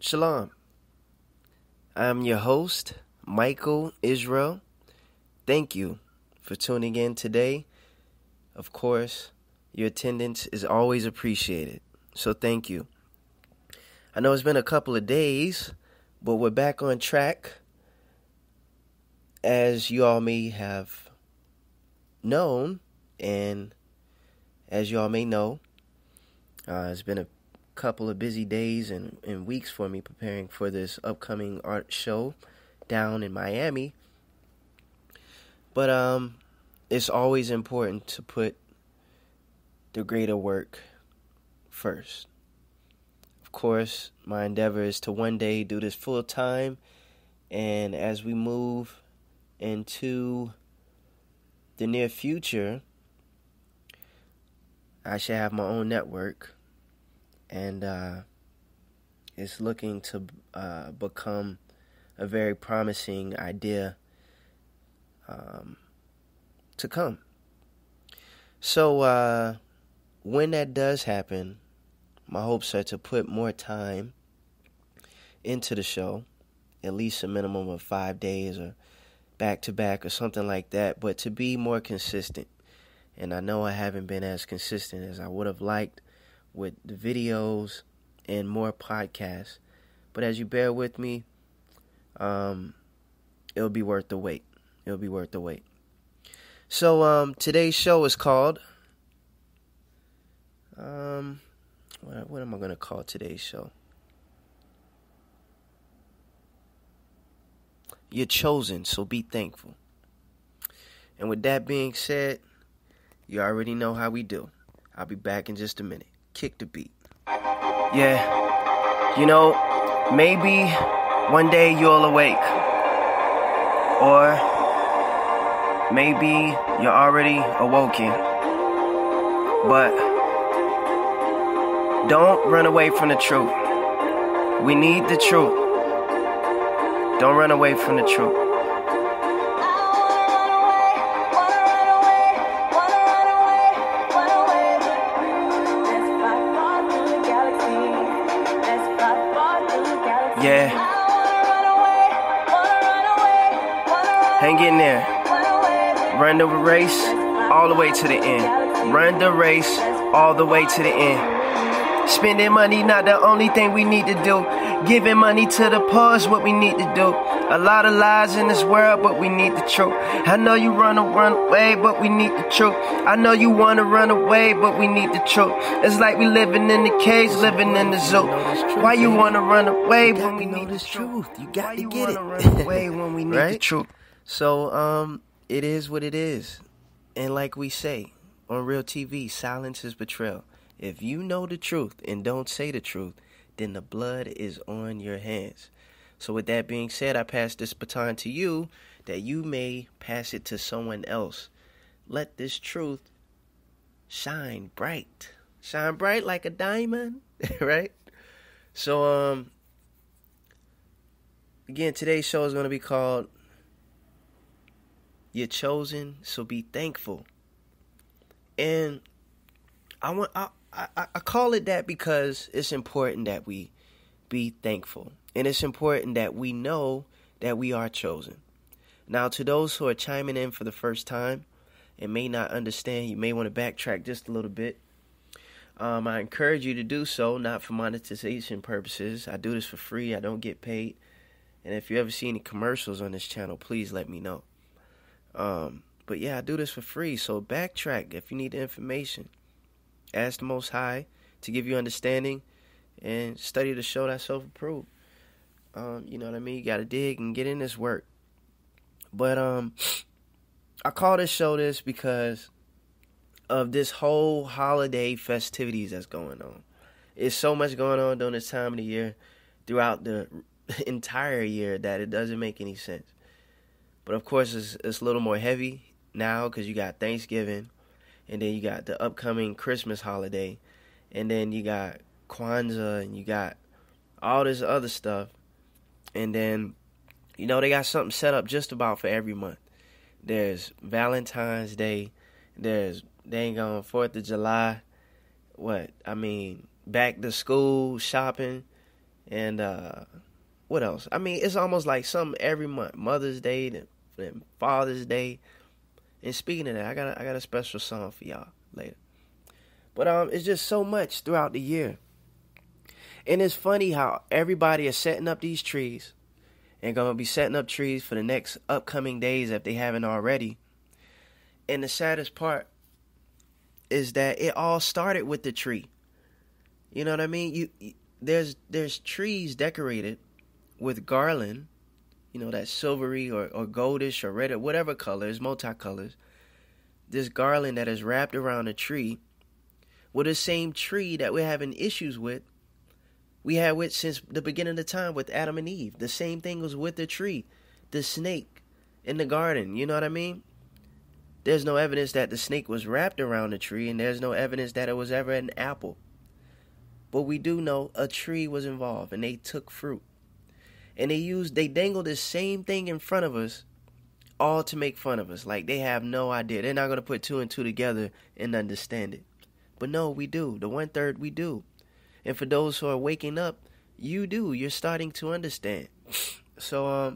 Shalom. I'm your host, Michael Israel. Thank you for tuning in today. Of course, your attendance is always appreciated, so thank you. I know it's been a couple of days, but we're back on track. As you all may have known, and as you all may know, it's been a couple of busy days and weeks for me preparing for this upcoming art show down in Miami. But it's always important to put the greater work first. Of course, my endeavor is to one day do this full time, and as we move into the near future, I should have my own network, and it's looking to become a very promising idea to come. So when that does happen, my hopes are to put more time into the show, at least a minimum of 5 days or back-to-back or something like that, but to be more consistent. And I know I haven't been as consistent as I would have liked with the videos and more podcasts. But as you bear with me, it'll be worth the wait. It'll be worth the wait. So today's show is called, what am I going to call today's show? You're chosen, so be thankful. And with that being said, you already know how we do. I'll be back in just a minute. Kick the beat. Yeah, maybe one day you'll awake. Or maybe you're already awoken. But don't run away from the truth. We need the truth. Don't run away from the truth. Yeah. Hang in there. Run the race all the way to the end. Run the race all the way to the end. Spending money not the only thing we need to do. Giving money to the poor is what we need to do. A lot of lies in this world, but we need the truth. I know you run away, but we need the truth. I know you wanna run away, but we need the truth. It's like we living in the cage, living in the zoo. Why you wanna run away when we need the truth? You got to get it. Run away when we need the truth. So it is what it is. And like we say on real TV, silence is betrayal. If you know the truth and don't say the truth, then the blood is on your hands. So with that being said, I pass this baton to you that you may pass it to someone else. Let this truth shine bright. Shine bright like a diamond, right? So, again, today's show is going to be called You're Chosen, So Be Thankful. And I call it that because it's important that we be thankful. And it's important that we know that we are chosen. Now, to those who are chiming in for the first time and may not understand, you may want to backtrack just a little bit. I encourage you to do so, not for monetization purposes. I do this for free. I don't get paid. And if you ever see any commercials on this channel, please let me know. But yeah, I do this for free. So backtrack if you need the information. Ask the Most High to give you understanding and study to show that self-approved. You know what I mean? You got to dig and get in this work. But I call this show this because of this whole holiday festivities that's going on. It's so much going on during this time of the year, throughout the entire year, that it doesn't make any sense. But of course, it's a little more heavy now because you got Thanksgiving, and then you got the upcoming Christmas holiday, and then you got Kwanzaa, and you got all this other stuff. And then, they got something set up just about for every month. There's Valentine's Day. There's dang on 4th of July. Back to school shopping. And what else? I mean, it's almost like something every month. Mother's Day, then Father's Day. And speaking of that, I got a special song for y'all later. But it's just so much throughout the year. And it's funny how everybody is setting up these trees and going to be setting up trees for the next upcoming days if they haven't already. And the saddest part is that it all started with the tree. You know what I mean? There's trees decorated with garland, you know, that silvery or goldish or red or whatever colors, multicolors. This garland that is wrapped around a tree with the same tree that we're having issues with. We had with since the beginning of the time with Adam and Eve. The same thing was with the tree, the snake in the garden. You know what I mean? There's no evidence that the snake was wrapped around the tree, and there's no evidence that it was ever an apple. But we do know a tree was involved, and they took fruit. And they dangled the same thing in front of us, all to make fun of us. Like they have no idea. They're not going to put two and two together and understand it. But no, we do. The 1/3 we do. And for those who are waking up, you do. You're starting to understand. So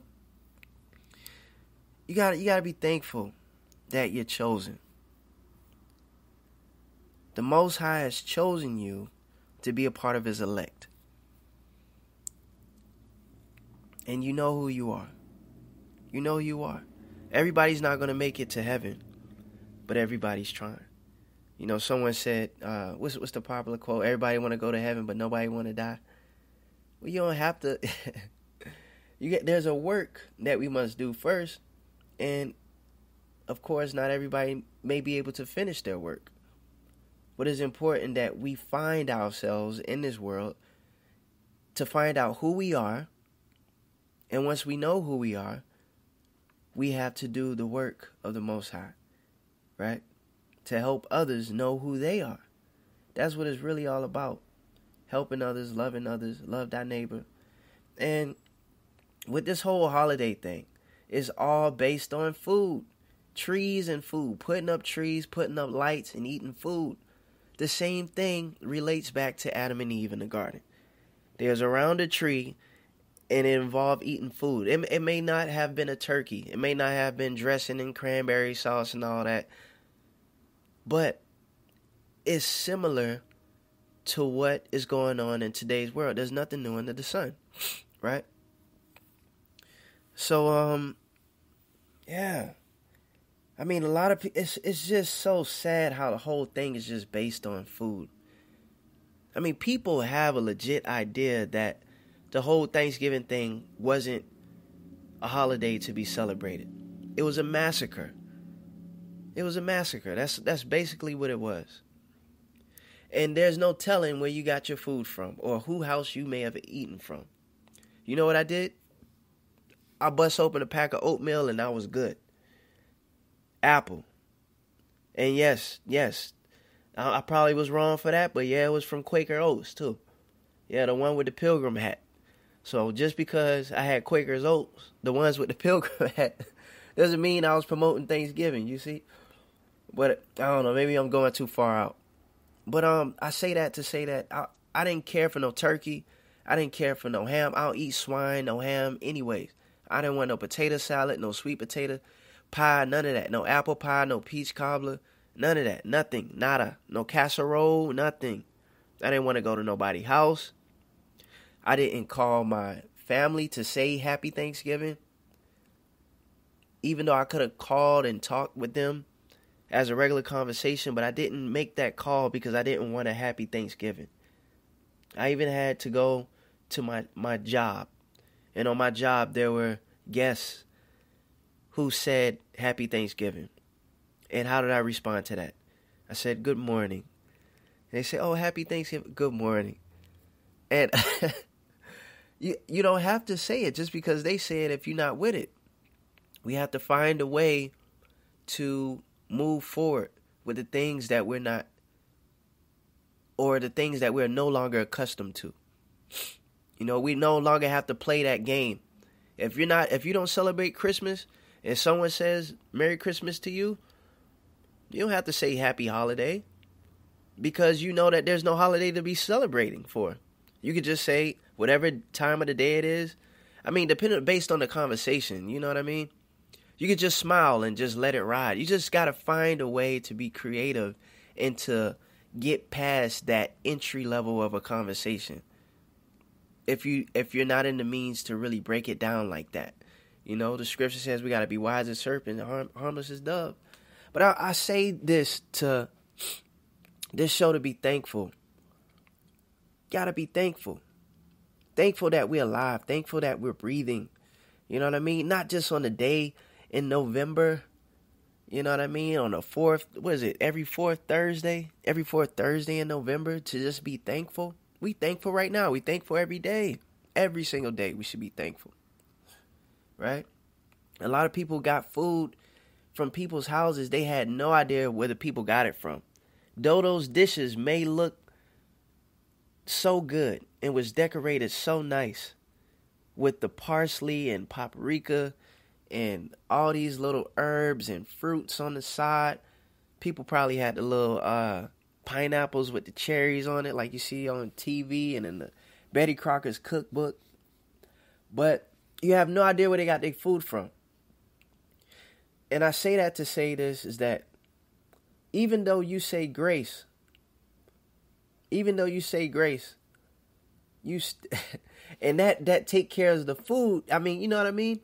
you gotta be thankful that you're chosen. The Most High has chosen you to be a part of His elect. And you know who you are. You know who you are. Everybody's not going to make it to heaven, but everybody's trying. You know, someone said, what's the popular quote? Everybody want to go to heaven, but nobody want to die. Well, you don't have to. There's a work that we must do first. And, of course, not everybody may be able to finish their work. But it's important that we find ourselves in this world to find out who we are. And once we know who we are, we have to do the work of the Most High, right? To help others know who they are. That's what it's really all about. Helping others, love thy neighbor. And with this whole holiday thing, it's all based on food. Trees and food. Putting up trees, putting up lights, and eating food. The same thing relates back to Adam and Eve in the garden. There's around a tree, and it involved eating food. It may not have been a turkey. It may not have been dressing in cranberry sauce and all that. But it's similar to what is going on in today's world. There's nothing new under the sun, right? So, yeah. I mean, a lot of people, it's just so sad how the whole thing is just based on food. I mean, people have a legit idea that the whole Thanksgiving thing wasn't a holiday to be celebrated. It was a massacre. It was a massacre. That's basically what it was. And there's no telling where you got your food from or who house you may have eaten from. You know what I did? I bust open a pack of oatmeal and I was good. Apple. And yes, I probably was wrong for that, but yeah, it was from Quaker Oats too. Yeah, the one with the pilgrim hat. So just because I had Quaker's Oats, the ones with the pilgrim hat, doesn't mean I was promoting Thanksgiving, you see? But I don't know, maybe I'm going too far out. But I say that to say that I didn't care for no turkey. I didn't care for no ham. I don't eat swine, no ham anyways. I didn't want no potato salad, no sweet potato pie, none of that. No apple pie, no peach cobbler, none of that. Nothing, nada. No casserole, nothing. I didn't want to go to nobody's house. I didn't call my family to say Happy Thanksgiving. Even though I could have called and talked with them as a regular conversation, but I didn't make that call because I didn't want a Happy Thanksgiving. I even had to go to my job. And on my job, there were guests who said Happy Thanksgiving. And how did I respond to that? I said, good morning. And they said, oh, Happy Thanksgiving. Good morning. And you don't have to say it just because they say it if you're not with it. We have to find a way to move forward with the things that we're not, or the things that we're no longer accustomed to. You know, we no longer have to play that game. If you don't celebrate Christmas and someone says Merry Christmas to you, you don't have to say Happy Holiday because you know that there's no holiday to be celebrating for. You could just say whatever time of the day it is. I mean, based on the conversation, you know what I mean? You could just smile and just let it ride. You just got to find a way to be creative and to get past that entry level of a conversation. If you're not in the means to really break it down like that. You know, the scripture says we got to be wise as serpent and harmless as dove. But I say this to this show to be thankful. Got to be thankful. Thankful that we're alive. Thankful that we're breathing. You know what I mean? Not just on the day in November. You know what I mean? On the fourth, what is it? Every fourth Thursday in November, to just be thankful. We thankful right now. We thankful every day. Every single day we should be thankful. Right? A lot of people got food from people's houses. They had no idea where the people got it from. Though those dishes may look so good and was decorated so nice with the parsley and paprika and all these little herbs and fruits on the side. People probably had the little pineapples with the cherries on it like you see on TV and in the Betty Crocker's cookbook. But you have no idea where they got their food from. And I say that to say this, is that even though you say grace, and that take care of the food. I mean, you know what I mean?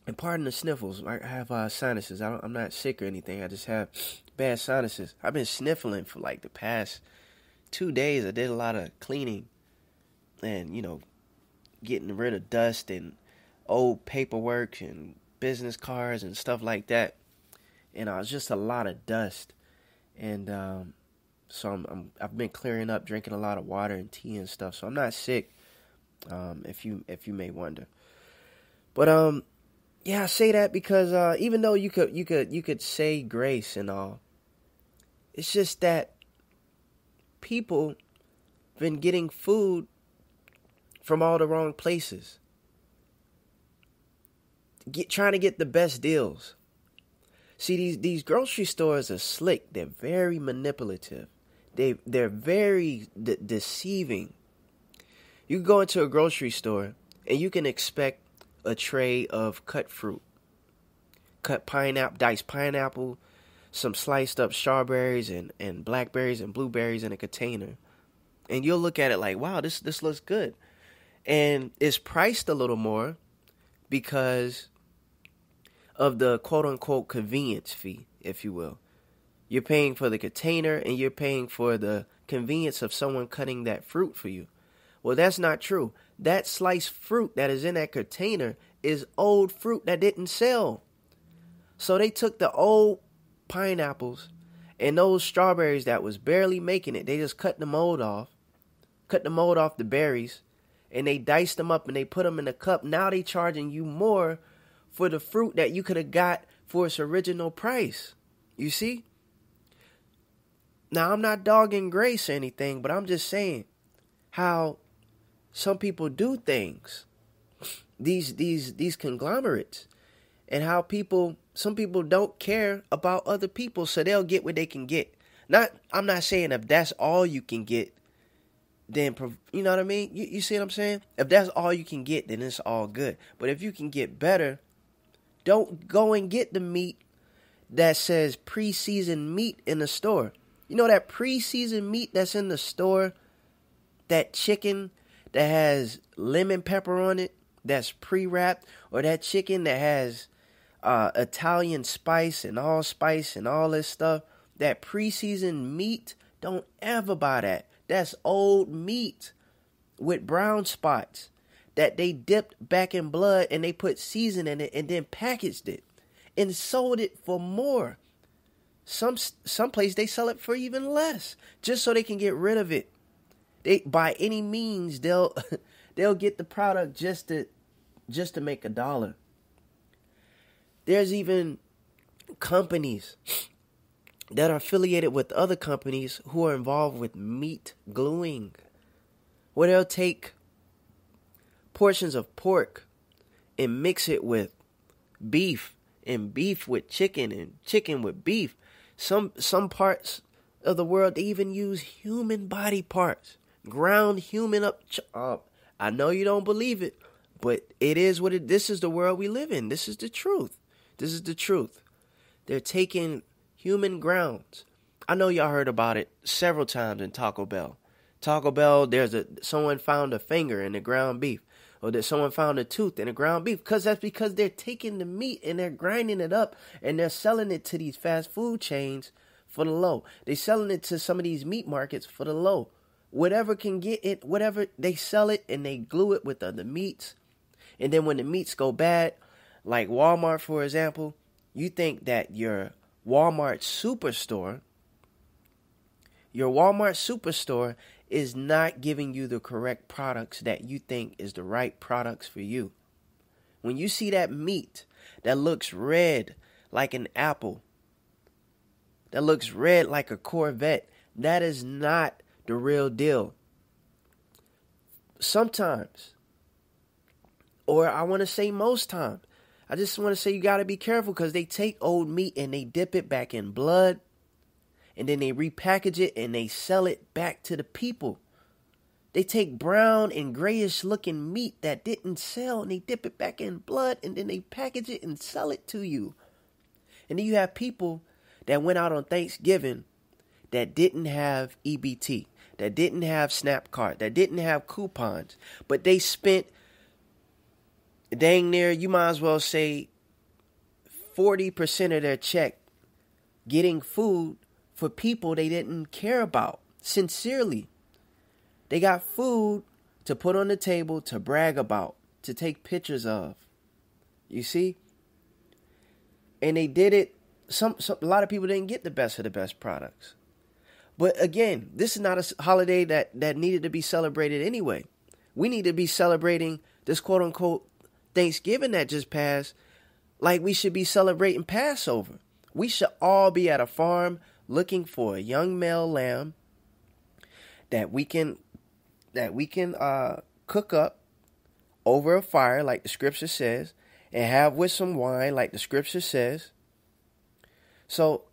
And pardon the sniffles. I have sinuses. I'm not sick or anything. I just have bad sinuses. I've been sniffling for like the past 2 days. I did a lot of cleaning and, you know, getting rid of dust and old paperwork and business cards and stuff like that. And it's just a lot of dust. And so I've been clearing up, drinking a lot of water and tea and stuff. So I'm not sick, if you may wonder. But yeah, I say that because even though you could say grace and all, it's just that people been getting food from all the wrong places, trying to get the best deals. See, these grocery stores are slick. They're very manipulative. They're very deceiving. You can go into a grocery store and you can expect a tray of cut fruit, cut pineapple, diced pineapple, some sliced up strawberries and blackberries and blueberries in a container. And you'll look at it like, wow, this looks good. And it's priced a little more because of the quote-unquote convenience fee, if you will. You're paying for the container and you're paying for the convenience of someone cutting that fruit for you. Well, that's not true. That sliced fruit that is in that container is old fruit that didn't sell. So they took the old pineapples and those strawberries that was barely making it. They just cut the mold off the berries, and they diced them up and they put them in a cup. Now they charging you more for the fruit that you could have got for its original price. You see? Now, I'm not dogging grace or anything, but I'm just saying how some people do things. These conglomerates. And how some people don't care about other people, so they'll get what they can get. I'm not saying if that's all you can get, then, you know what I mean? You see what I'm saying? If that's all you can get, then it's all good. But if you can get better, don't go and get the meat that says pre-seasoned meat in the store. You know that pre-seasoned meat that's in the store? That chicken that has lemon pepper on it, that's pre-wrapped? Or that chicken that has Italian spice and allspice and all this stuff? That pre-seasoned meat, don't ever buy that. That's old meat with brown spots that they dipped back in blood and they put seasoning in it and then packaged it and sold it for more. Some place they sell it for even less just so they can get rid of it. They by any means they'll get the product just to make $1. There's even companies that are affiliated with other companies who are involved with meat gluing, where they'll take portions of pork and mix it with beef and beef with chicken and chicken with beef. Some parts of the world, they even use human body parts Ground human up. I know you don't believe it, but it is what it. This is the world we live in. This is the truth. This is the truth. They're taking human grounds. I know y'all heard about it several times in Taco Bell. Taco Bell, someone found a finger in the ground beef, or that someone found a tooth in the ground beef, because they're taking the meat and they're grinding it up and they're selling it to these fast food chains for the low. They're selling it to some of these meat markets for the low. Whatever can get it, whatever, they sell it and they glue it with other meats. And then when the meats go bad, like Walmart, for example, you think that your Walmart superstore is not giving you the correct products that you think is the right products for you. When you see that meat that looks red like an apple, that looks red like a Corvette, that is not the real deal. Sometimes, or I want to say most times, I just want to say you got to be careful, because they take old meat and they dip it back in blood, and then they repackage it and they sell it back to the people. They take brown and grayish looking meat that didn't sell and they dip it back in blood, and then they package it and sell it to you. And then you have people that went out on Thanksgiving that didn't have EBT, that didn't have Snap Card, that didn't have coupons, but they spent dang near, you might as well say 40% of their check getting food for people they didn't care about. Sincerely. They got food to put on the table, to brag about, to take pictures of. You see? And they did it. A lot of people didn't get the best of the best products. But again, this is not a holiday that needed to be celebrated anyway. We need to be celebrating this quote unquote Thanksgiving that just passed like we should be celebrating Passover. We should all be at a farm looking for a young male lamb that we can cook up over a fire like the scripture says, and have with some wine like the scripture says. So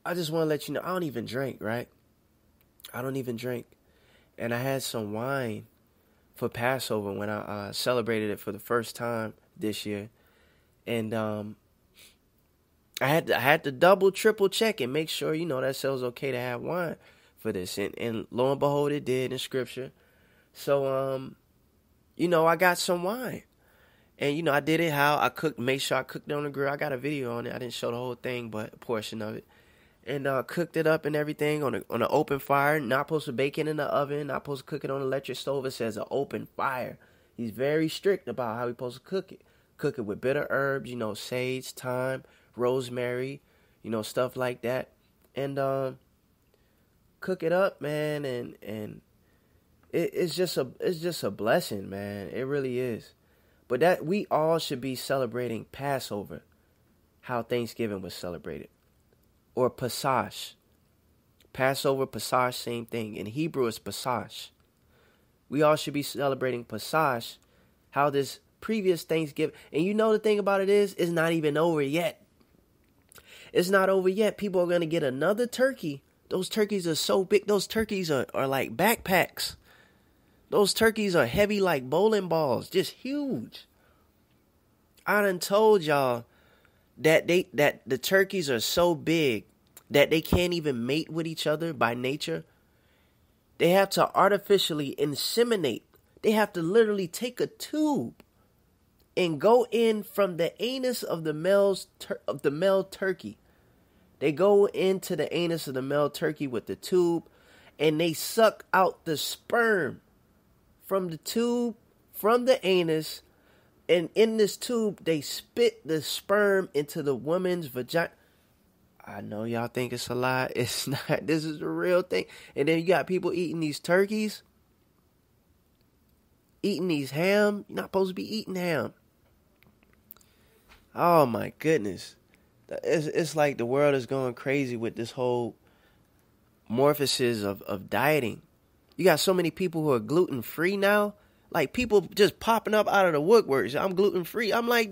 I just want to let you know, I don't even drink, right? I don't even drink. And I had some wine for Passover when I celebrated it for the first time this year. And I had to double, triple check and make sure, that it was okay to have wine for this. And lo and behold, it did in scripture. So, I got some wine. And, I did it how I cooked, made sure I cooked it on the grill. I got a video on it. I didn't show the whole thing, but a portion of it. And cooked it up and everything on an open fire. Not supposed to bake it in the oven. Not supposed to cook it on an electric stove. It says an open fire. He's very strict about how he's supposed to cook it. Cook it with bitter herbs, sage, thyme, rosemary, stuff like that. And cook it up, man, and it's just a blessing, man. It really is. But that we all should be celebrating Passover, how Thanksgiving was celebrated. Or Pesach. Passover, Pesach, same thing. In Hebrew, it's Pesach. We all should be celebrating Pesach, how this previous Thanksgiving. And the thing about it is, it's not even over yet. It's not over yet. People are going to get another turkey. Those turkeys are so big. Those turkeys are like backpacks. Those turkeys are heavy like bowling balls. Just huge. I done told y'all that the turkeys are so big that they can't even mate with each other by nature. They have to artificially inseminate. They have to literally take a tube and go in from the anus of the male turkey. They go into the anus of the male turkey with the tube, and they suck out the sperm from the tube, from the anus, and in this tube, they spit the sperm into the woman's vagina. I know y'all think it's a lie. It's not. This is the real thing. And then you got people eating these turkeys, eating these ham. You're not supposed to be eating ham. Oh, my goodness. It's like the world is going crazy with this whole morphosis of dieting. You got so many people who are gluten-free now. Like, people just popping up out of the woodworks. I'm gluten-free. I'm like,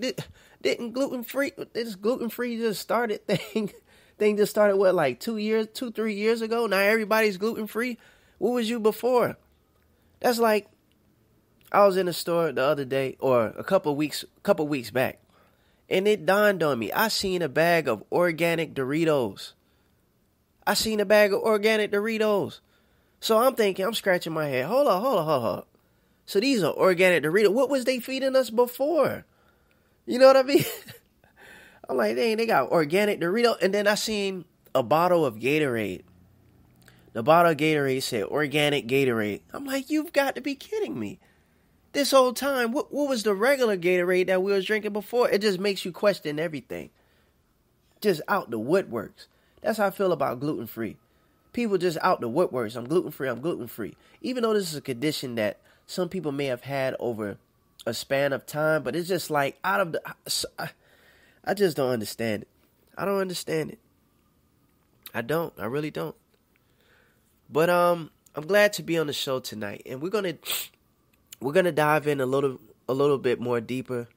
didn't gluten-free, this gluten-free just started thing just started, what, like 3 years ago? Now everybody's gluten-free? What was you before? That's like, I was in the store the other day, or a couple weeks back, and it dawned on me. I seen a bag of organic Doritos. So I'm thinking, I'm scratching my head. Hold on. So these are organic Doritos. What was they feeding us before? You know what I mean? I'm like, dang, they got organic Doritos. And then I seen a bottle of Gatorade. The bottle of Gatorade said organic Gatorade. I'm like, you've got to be kidding me. This whole time, what was the regular Gatorade that we was drinking before? It just makes you question everything. Just out the woodworks. That's how I feel about gluten-free. People just out the woodworks. I'm gluten-free. Even though this is a condition that some people may have had over a span of time, but it's just like out of the... I just don't understand it. I don't understand it. I don't. I really don't. But I'm glad to be on the show tonight, and we're gonna dive in a little bit more deeper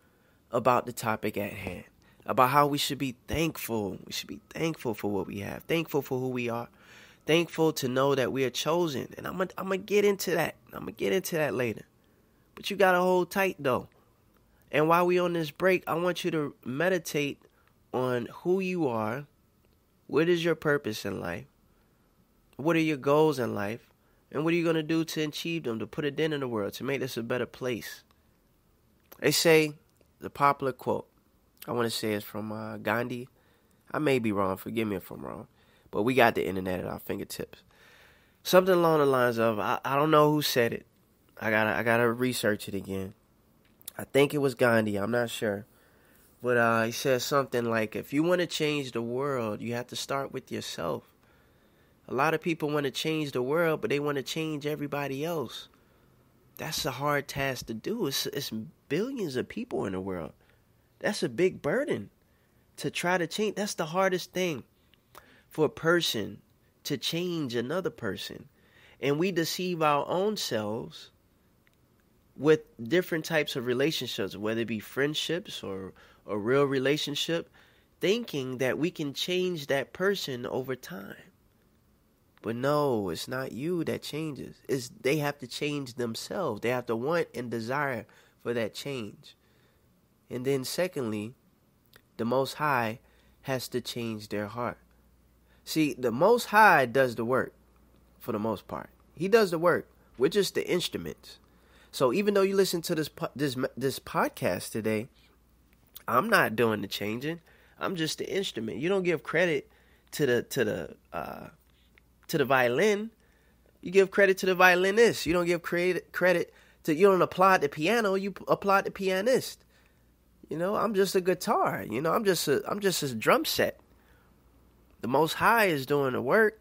about the topic at hand, about how we should be thankful. We should be thankful for what we have, thankful for who we are, thankful to know that we are chosen. And I'm gonna get into that. I'm gonna get into that later. But you gotta hold tight though. And while we on this break, I want you to meditate on who you are. What is your purpose in life? What are your goals in life? And what are you going to do to achieve them, to put a dent in the world, to make this a better place? They say, the popular quote, I want to say it's from Gandhi. I may be wrong. Forgive me if I'm wrong. But we got the internet at our fingertips. Something along the lines of, I don't know who said it. I gotta research it again. I think it was Gandhi. I'm not sure. But he said something like, if you want to change the world, you have to start with yourself. A lot of people want to change the world, but they want to change everybody else. That's a hard task to do. It's billions of people in the world. That's a big burden to try to change. That's the hardest thing for a person, to change another person. And we deceive our own selves with different types of relationships, whether it be friendships or a real relationship, thinking that we can change that person over time. But no, it's not you that changes. They have to change themselves. They have to want and desire for that change. And then secondly, the Most High has to change their heart. See, the Most High does the work for the most part. He does the work. We're just the instruments. So even though you listen to this podcast today, I'm not doing the changing. I'm just the instrument. You don't give credit to the violin. You give credit to the violinist. You don't give credit to, you don't applaud the piano, you applaud the pianist. You know, I'm just a guitar. You know, I'm just a drum set. The Most High is doing the work.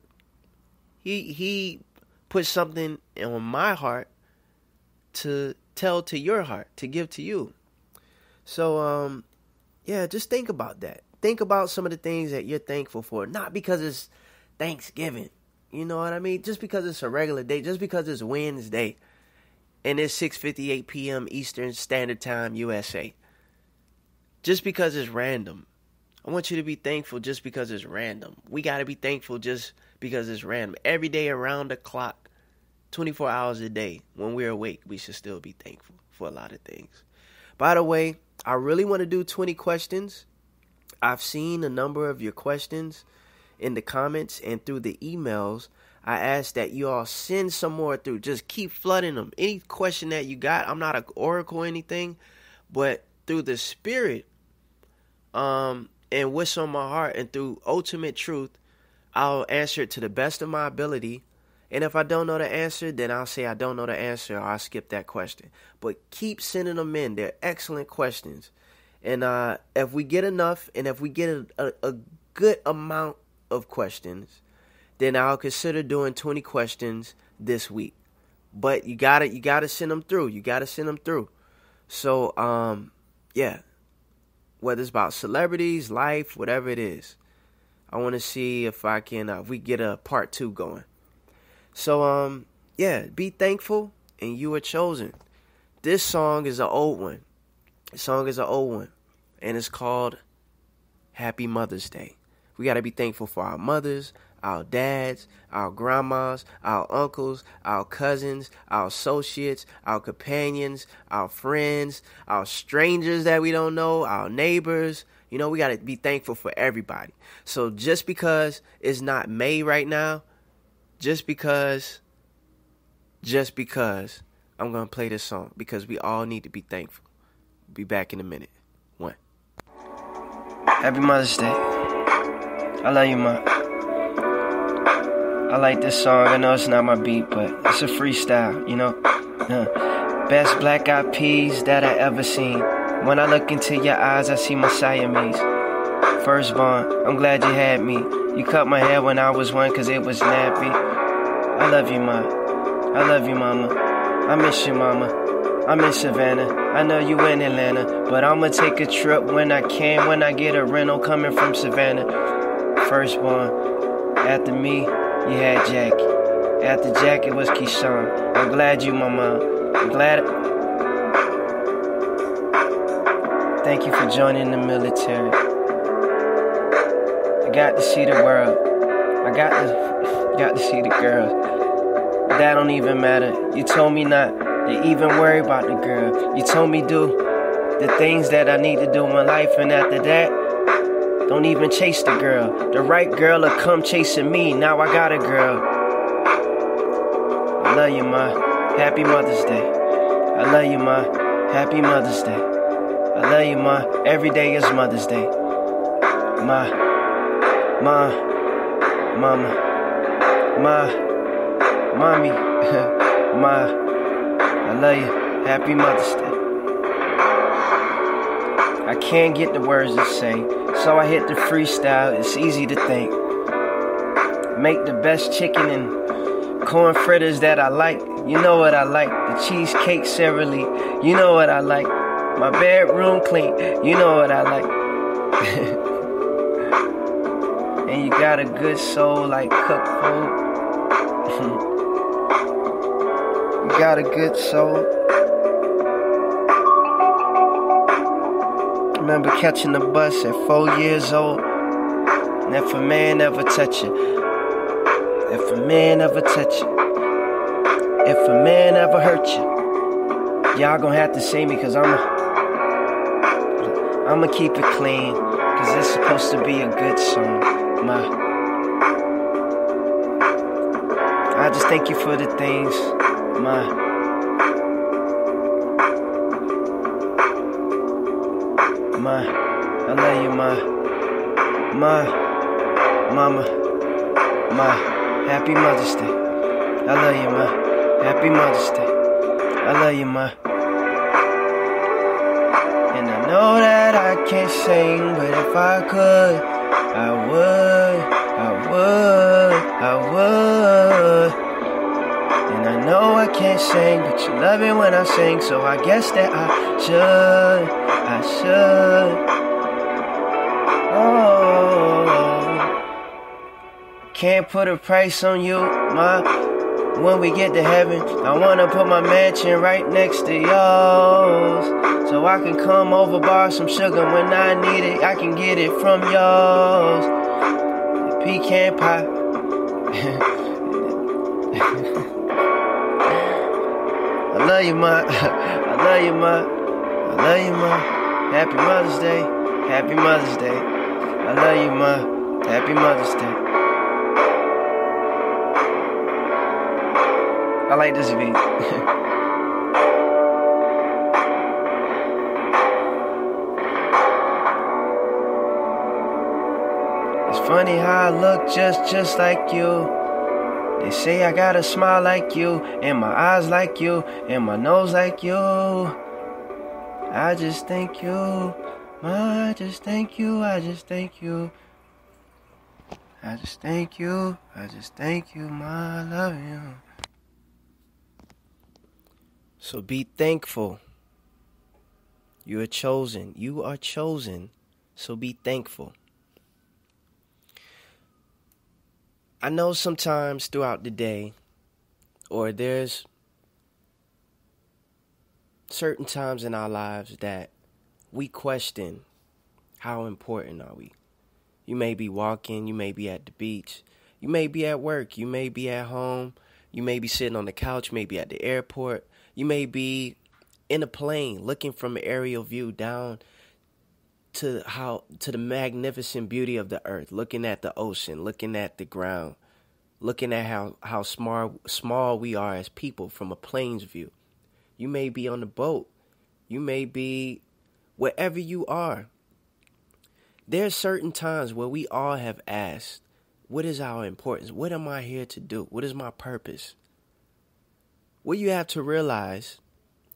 He put something on my heart to tell to your heart, to give to you. So, just think about that. Think about some of the things that you're thankful for. Not because it's Thanksgiving. You know what I mean? Just because it's a regular day. Just because it's Wednesday. And it's 6:58 p.m. Eastern Standard Time, USA. Just because it's random. I want you to be thankful just because it's random. We got to be thankful just because it's random. Every day around the clock, 24 hours a day, when we're awake, we should still be thankful for a lot of things. By the way, I really want to do 20 questions. I've seen a number of your questions in the comments and through the emails. I ask that you all send some more through. Just keep flooding them. Any question that you got, I'm not an oracle or anything, but through the spirit, and what's on my heart, and through ultimate truth, I'll answer it to the best of my ability. And if I don't know the answer, then I'll say I don't know the answer, or I'll skip that question. But keep sending them in. They're excellent questions. And if we get enough, and if we get a good amount of questions, then I'll consider doing 20 questions this week. But you gotta send them through. You gotta send them through. So whether it's about celebrities, life, whatever it is, I want to see if I can, if we get a part 2 going. So, be thankful, and you are chosen. This song is an old one. And it's called Happy Mother's Day. We got to be thankful for our mothers, our dads, our grandmas, our uncles, our cousins, our associates, our companions, our friends, our strangers that we don't know, our neighbors. You know, we got to be thankful for everybody. So just because it's not May right now, just because I'm going to play this song because we all need to be thankful. Be back in a minute. One. Happy Mother's Day. I love you, Ma. I like this song. I know it's not my beat, but it's a freestyle, you know. Best Black Eyed Peas that I ever seen. When I look into your eyes, I see my Siamese. Firstborn, I'm glad you had me. You cut my hair when I was one cause it was nappy. I love you, Ma. I love you, Mama. I miss you, Mama. I'm in Savannah. I know you in Atlanta, but I'ma take a trip when I can, when I get a rental coming from Savannah. Firstborn, after me, you had Jackie. After Jackie was Keyshawn. I'm glad you, my mom. I'm glad. Thank you for joining the military. I got to see the world. I got to see the girls. That don't even matter. You told me not to even worry about the girl. You told me do the things that I need to do in life, and after that, don't even chase the girl. The right girl will come chasing me. Now I got a girl. I love you, Ma. Happy Mother's Day. I love you, Ma. Happy Mother's Day. I love you, Ma. Every day is Mother's Day. Ma. Mama. Mommy. Ma. I love you. Happy Mother's Day. I can't get the words to say, so I hit the freestyle. It's easy to think. Make the best chicken and corn fritters that I like. You know what I like. The cheesecake cereally. You know what I like. My bedroom clean. You know what I like. And you got a good soul like cook food. You got a good soul. Remember catching the bus at 4 years old. And if a man ever touch you, if a man ever touch you, if a man ever hurt you, y'all gonna have to see me cause I'ma keep it clean. Cause it's supposed to be a good song. I just thank you for the things, Ma. Ma, I love you, Ma. Mama. Ma, Happy Mother's Day. I love you, Ma. Happy Mother's Day. I love you, Ma. And I know that I can't sing, but if I could, I would. And I know I can't sing, but you love it when I sing, so I guess that I should. Oh, can't put a price on you, Ma. When we get to heaven, I wanna put my mansion right next to yours, so I can come over, borrow some sugar when I need it. I can get it from yours. The pecan pie. I love you, Ma. I love you, Ma. I love you, Ma. Happy Mother's Day. Happy Mother's Day. I love you, Ma. Happy Mother's Day. I like this beat. It's funny how I look just like you. They say I got a smile like you, and my eyes like you, and my nose like you. I just thank you, Ma, I just thank you, I just thank you. I just thank you, I just thank you, Ma, I love you. So be thankful. You are chosen. You are chosen. So be thankful. I know sometimes throughout the day, or there's certain times in our lives that we question how important are we. You may be walking, you may be at the beach, You may be at work. You may be at home. You may be sitting on the couch, maybe at the airport. You may be in a plane looking from an aerial view down to the magnificent beauty of the earth, looking at the ocean, looking at the ground, looking at how small we are as people from a plane's view. You may be on the boat. You may be wherever you are. There are certain times where we all have asked, what is our importance? What am I here to do? What is my purpose? What you have to realize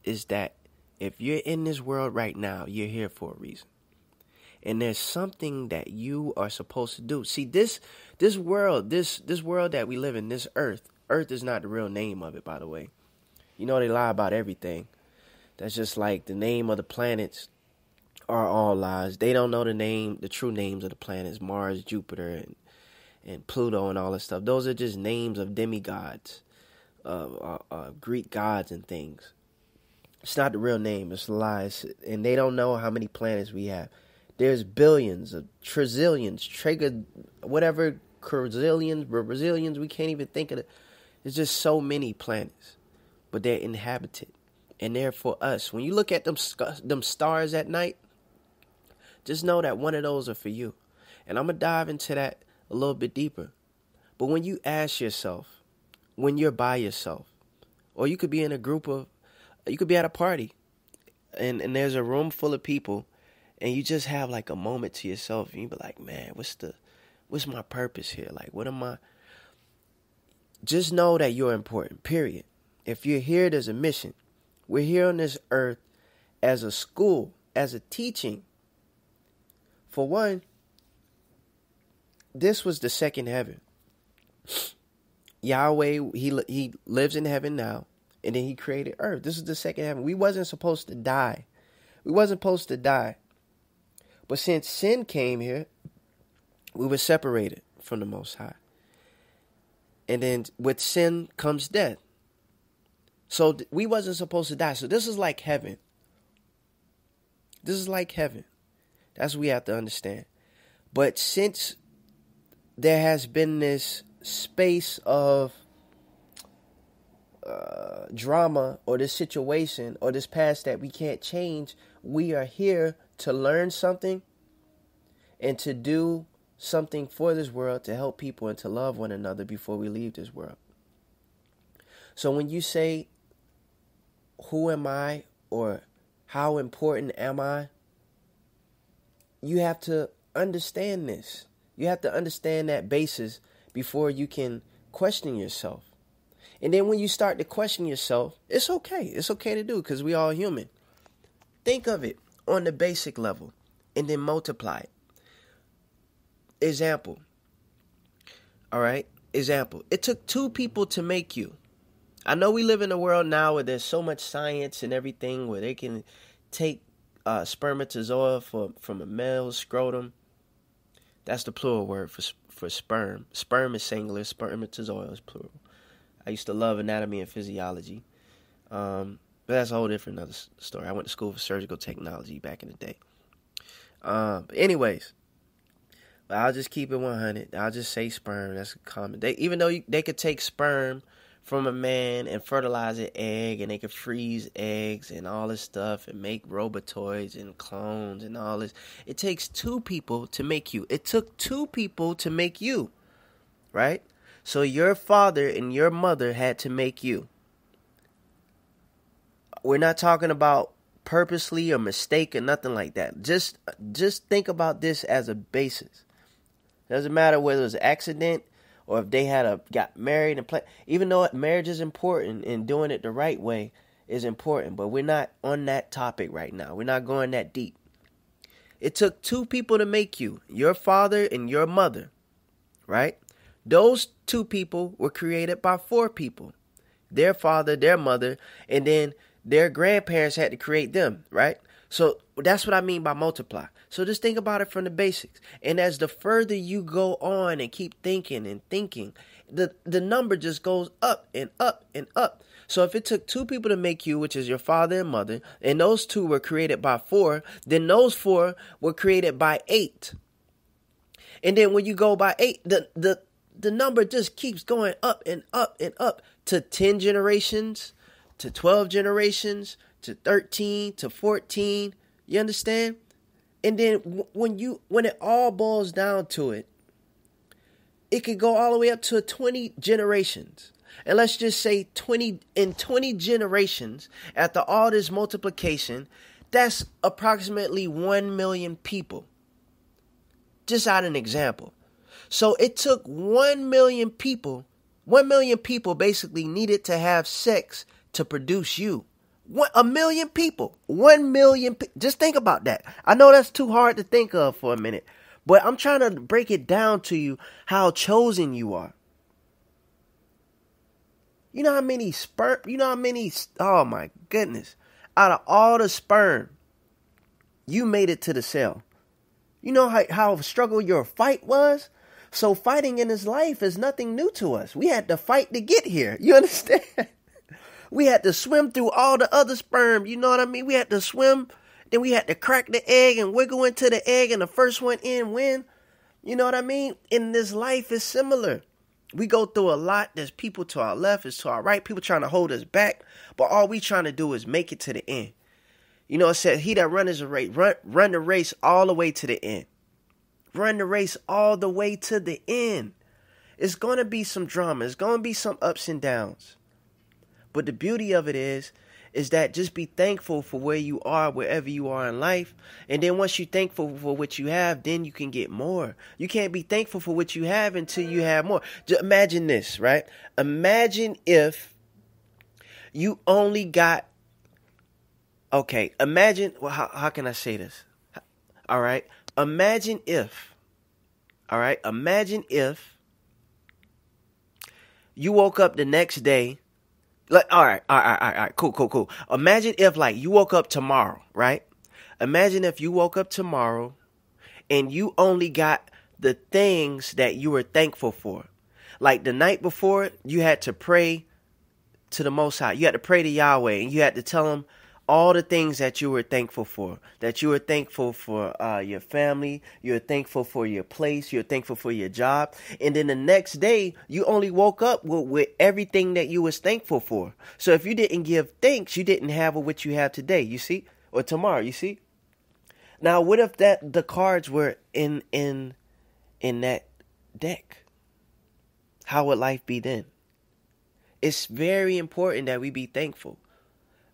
is that if you're in this world right now, you're here for a reason. And there's something that you are supposed to do. See, this world that we live in, this earth is not the real name of it, by the way. You know, they lie about everything. That's just like the name of the planets are all lies. They don't know the true names of the planets, Mars, Jupiter, and Pluto and all that stuff. Those are just names of demigods, Greek gods and things. It's not the real name. It's lies. And they don't know how many planets we have. There's billions, trillions, quadrillions, Brazilians. We can't even think of it. There's just so many planets, but they're inhabited. And they're for us. When you look at them stars at night, just know that one of those are for you. And I'm going to dive into that a little bit deeper. But when you ask yourself, when you're by yourself, or you could be in you could be at a party, and there's a room full of people, and you just have like a moment to yourself, and you be like, man, what's my purpose here? Like, what am I? Just know that you're important, period. If you're here, there's a mission. We're here on this earth as a school, as a teaching. For one, this was the second heaven. Yahweh, he lives in heaven now, and then he created earth. This is the second heaven. We wasn't supposed to die. But since sin came here, we were separated from the Most High. And then with sin comes death. So we wasn't supposed to die. So this is like heaven. That's what we have to understand. But since there has been this space of drama or this situation or this past that we can't change, we are here to learn something and to do something for this world, to help people and to love one another before we leave this world. So when you say, who am I, or how important am I? You have to understand this. You have to understand that basis before you can question yourself. And then when you start to question yourself, it's okay. It's okay to do because we all human. Think of it on the basic level and then multiply it. Example. All right? Example. It took two people to make you. I know we live in a world now where there's so much science and everything where they can take spermatozoa from a male's scrotum. That's the plural word for sperm. Sperm is singular, spermatozoa is plural. I used to love anatomy and physiology. But that's a whole different other story. I went to school for surgical technology back in the day. But anyways, I'll just keep it 100. I'll just say sperm. That's common. Even though they could take sperm from a man and fertilize an egg, and they could freeze eggs and all this stuff and make robotoids and clones and all this. It takes two people to make you. It took two people to make you, right? So your father and your mother had to make you. We're not talking about purposely or mistake or nothing like that. Just think about this as a basis. Doesn't matter whether it was an accident or if they got married and play. Even though marriage is important and doing it the right way is important, but we're not on that topic right now. We're not going that deep. It took two people to make you, your father and your mother, right? Those two people were created by four people. Their father, their mother, and then their grandparents had to create them, right? So that's what I mean by multiply. So just think about it from the basics. And as the further you go on and keep thinking and thinking, the number just goes up and up and up. So if it took two people to make you, which is your father and mother, and those two were created by four, then those four were created by 8. And then when you go by 8, the number just keeps going up and up and up to 10 generations, to 12 generations, to 13, to 14. You understand? And then when it all boils down to it, it could go all the way up to 20 generations. And let's just say 20 generations, after all this multiplication, that's approximately 1 million people. Just out an example. So it took 1 million people. 1 million people basically needed to have sex to produce you. 1 million people. 1 million. Just think about that. I know that's too hard to think of for a minute, but I'm trying to break it down to you how chosen you are. You know how many sperm? You know how many? Oh my goodness! Out of all the sperm, you made it to the cell. You know how struggle your fight was? So fighting in this life is nothing new to us. We had to fight to get here. You understand? We had to swim through all the other sperm. You know what I mean? We had to swim. Then we had to crack the egg and wiggle into the egg, and the first one in win. You know what I mean? In this life is similar. We go through a lot. There's people to our left, is to our right. People trying to hold us back. But all we trying to do is make it to the end. You know, it said, he that runneth a race, run the race all the way to the end. Run the race all the way to the end. It's going to be some drama. It's going to be some ups and downs. But the beauty of it is that just be thankful for where you are, wherever you are in life. And then once you're thankful for what you have, then you can get more. You can't be thankful for what you have until you have more. Just imagine this, right? Imagine if you only got, okay, imagine, well, how can I say this? All right. Imagine if you woke up the next day. Like, all right, cool. Imagine if, like, you woke up tomorrow, right? Imagine if you woke up tomorrow and you only got the things that you were thankful for. Like the night before, you had to pray to the Most High. You had to pray to Yahweh, and you had to tell him all the things that you were thankful for. That you were thankful for your family. You were thankful for your place. You were thankful for your job. And then the next day, you only woke up with everything that you was thankful for. So if you didn't give thanks, you didn't have what you have today, you see? Or tomorrow, you see? Now, what if the cards were in that deck? How would life be then? It's very important that we be thankful.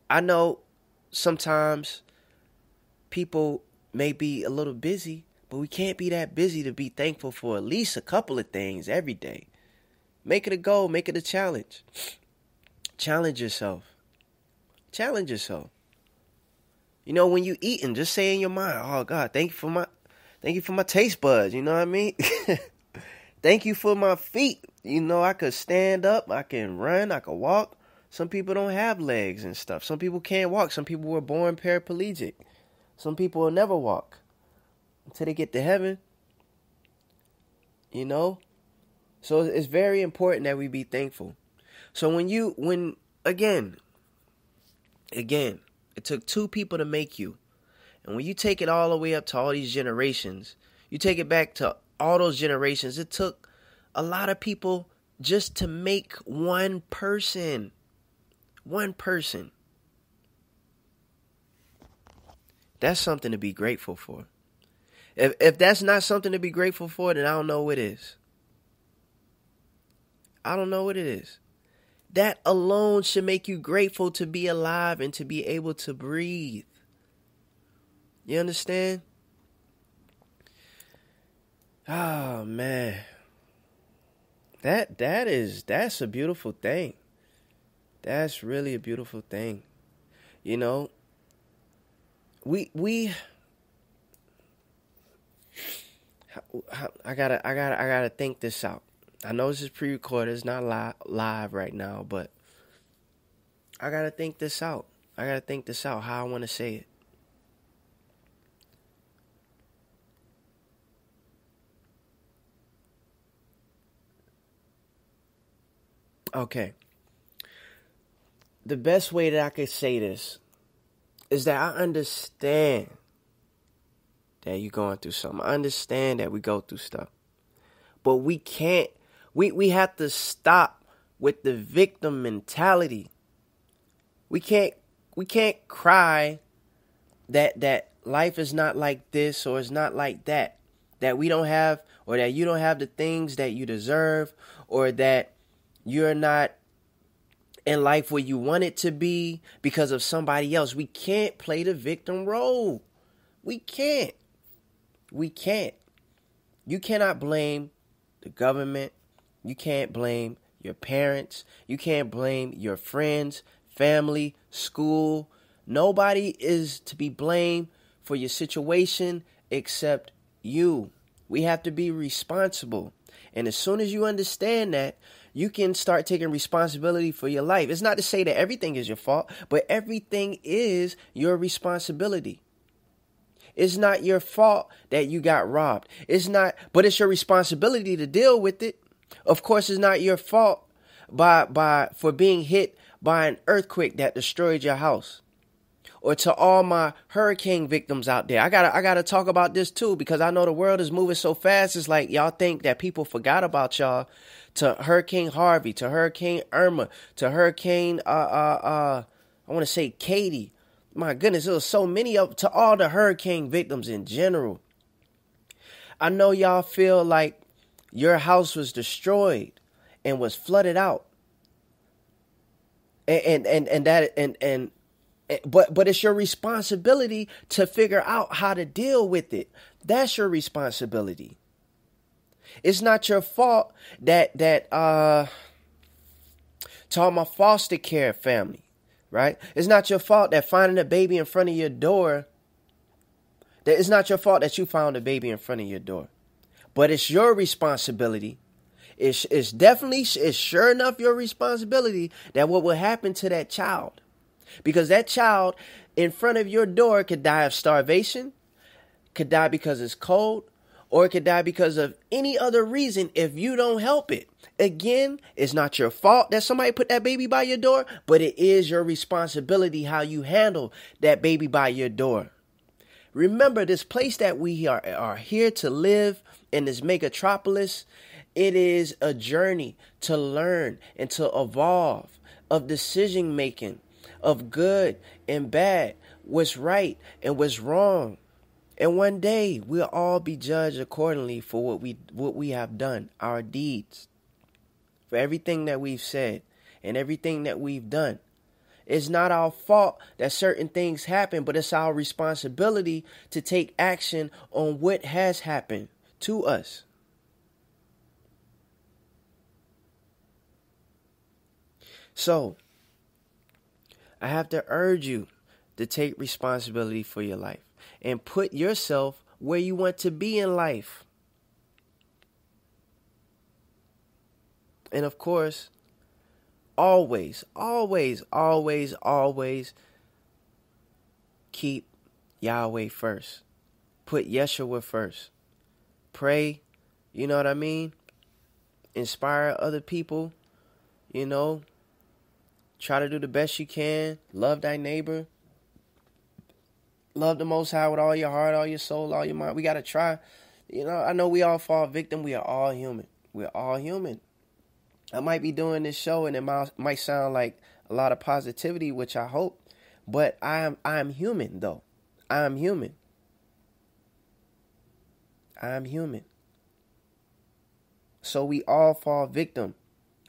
I know sometimes people may be a little busy, but we can't be that busy to be thankful for at least a couple of things every day. Make it a goal. Make it a challenge. Challenge yourself. Challenge yourself. You know, when you eating, just say in your mind, oh God, thank you for my taste buds. You know what I mean? Thank you for my feet. You know, I could stand up, I can run, I can walk. Some people don't have legs and stuff. Some people can't walk. Some people were born paraplegic. Some people will never walk until they get to heaven. You know? So it's very important that we be thankful. So again, it took two people to make you. And when you take it all the way up to all these generations, you take it back to all those generations, it took a lot of people just to make one person. One person. That's something to be grateful for. If that's not something to be grateful for, then I don't know what is. I don't know what it is. That alone should make you grateful to be alive and to be able to breathe. You understand? Oh man. That's a beautiful thing. That's really a beautiful thing. You know, I gotta think this out. I know this is pre-recorded, it's not live right now, but I gotta think this out. How I want to say it. Okay. The best way that I could say this is that I understand that you're going through something. I understand that we go through stuff. But we can't We have to stop with the victim mentality. We can't cry that life is not like this or it's not like that. That we don't have, or that you don't have the things that you deserve, or that you're not in life where you want it to be because of somebody else. We can't play the victim role. We can't. We can't. You cannot blame the government. You can't blame your parents. You can't blame your friends, family, school. Nobody is to be blamed for your situation except you. We have to be responsible. And as soon as you understand that, you can start taking responsibility for your life. It's not to say that everything is your fault, but everything is your responsibility. It's not your fault that you got robbed. It's not, but it's your responsibility to deal with it. Of course, it's not your fault for being hit by an earthquake that destroyed your house. Or to all my hurricane victims out there. I gotta talk about this too, because I know the world is moving so fast. It's like y'all think that people forgot about y'all. To Hurricane Harvey, to Hurricane Irma, to Hurricane I want to say Katie. My goodness, there was so many to all the hurricane victims in general. I know y'all feel like your house was destroyed and was flooded out. But it's your responsibility to figure out how to deal with it. That's your responsibility. It's not your fault that to all my foster care family, right? It's not your fault that finding a baby in front of your door. That it's not your fault that you found a baby in front of your door. But it's your responsibility. It's sure enough your responsibility that what will happen to that child. Because that child in front of your door could die of starvation, could die because it's cold, or it could die because of any other reason if you don't help it. Again, it's not your fault that somebody put that baby by your door, but it is your responsibility how you handle that baby by your door. Remember, this place that we are here to live in this megatropolis, it is a journey to learn and to evolve of decision making, of good and bad, what's right and what's wrong. And one day we'll all be judged accordingly for what we have done, our deeds, for everything that we've said and everything that we've done. It's not our fault that certain things happen, but it's our responsibility to take action on what has happened to us. So, I have to urge you to take responsibility for your life and put yourself where you want to be in life. And of course, always keep Yahweh first. Put Yeshua first. Pray, you know what I mean? Inspire other people, you know. Try to do the best you can. Love thy neighbor. Love the Most High with all your heart, all your soul, all your mind. We got to try. You know, I know we all fall victim. We are all human. We're all human. I might be doing this show and it might sound like a lot of positivity, which I hope. But I am human, though. I am human. I am human. So we all fall victim.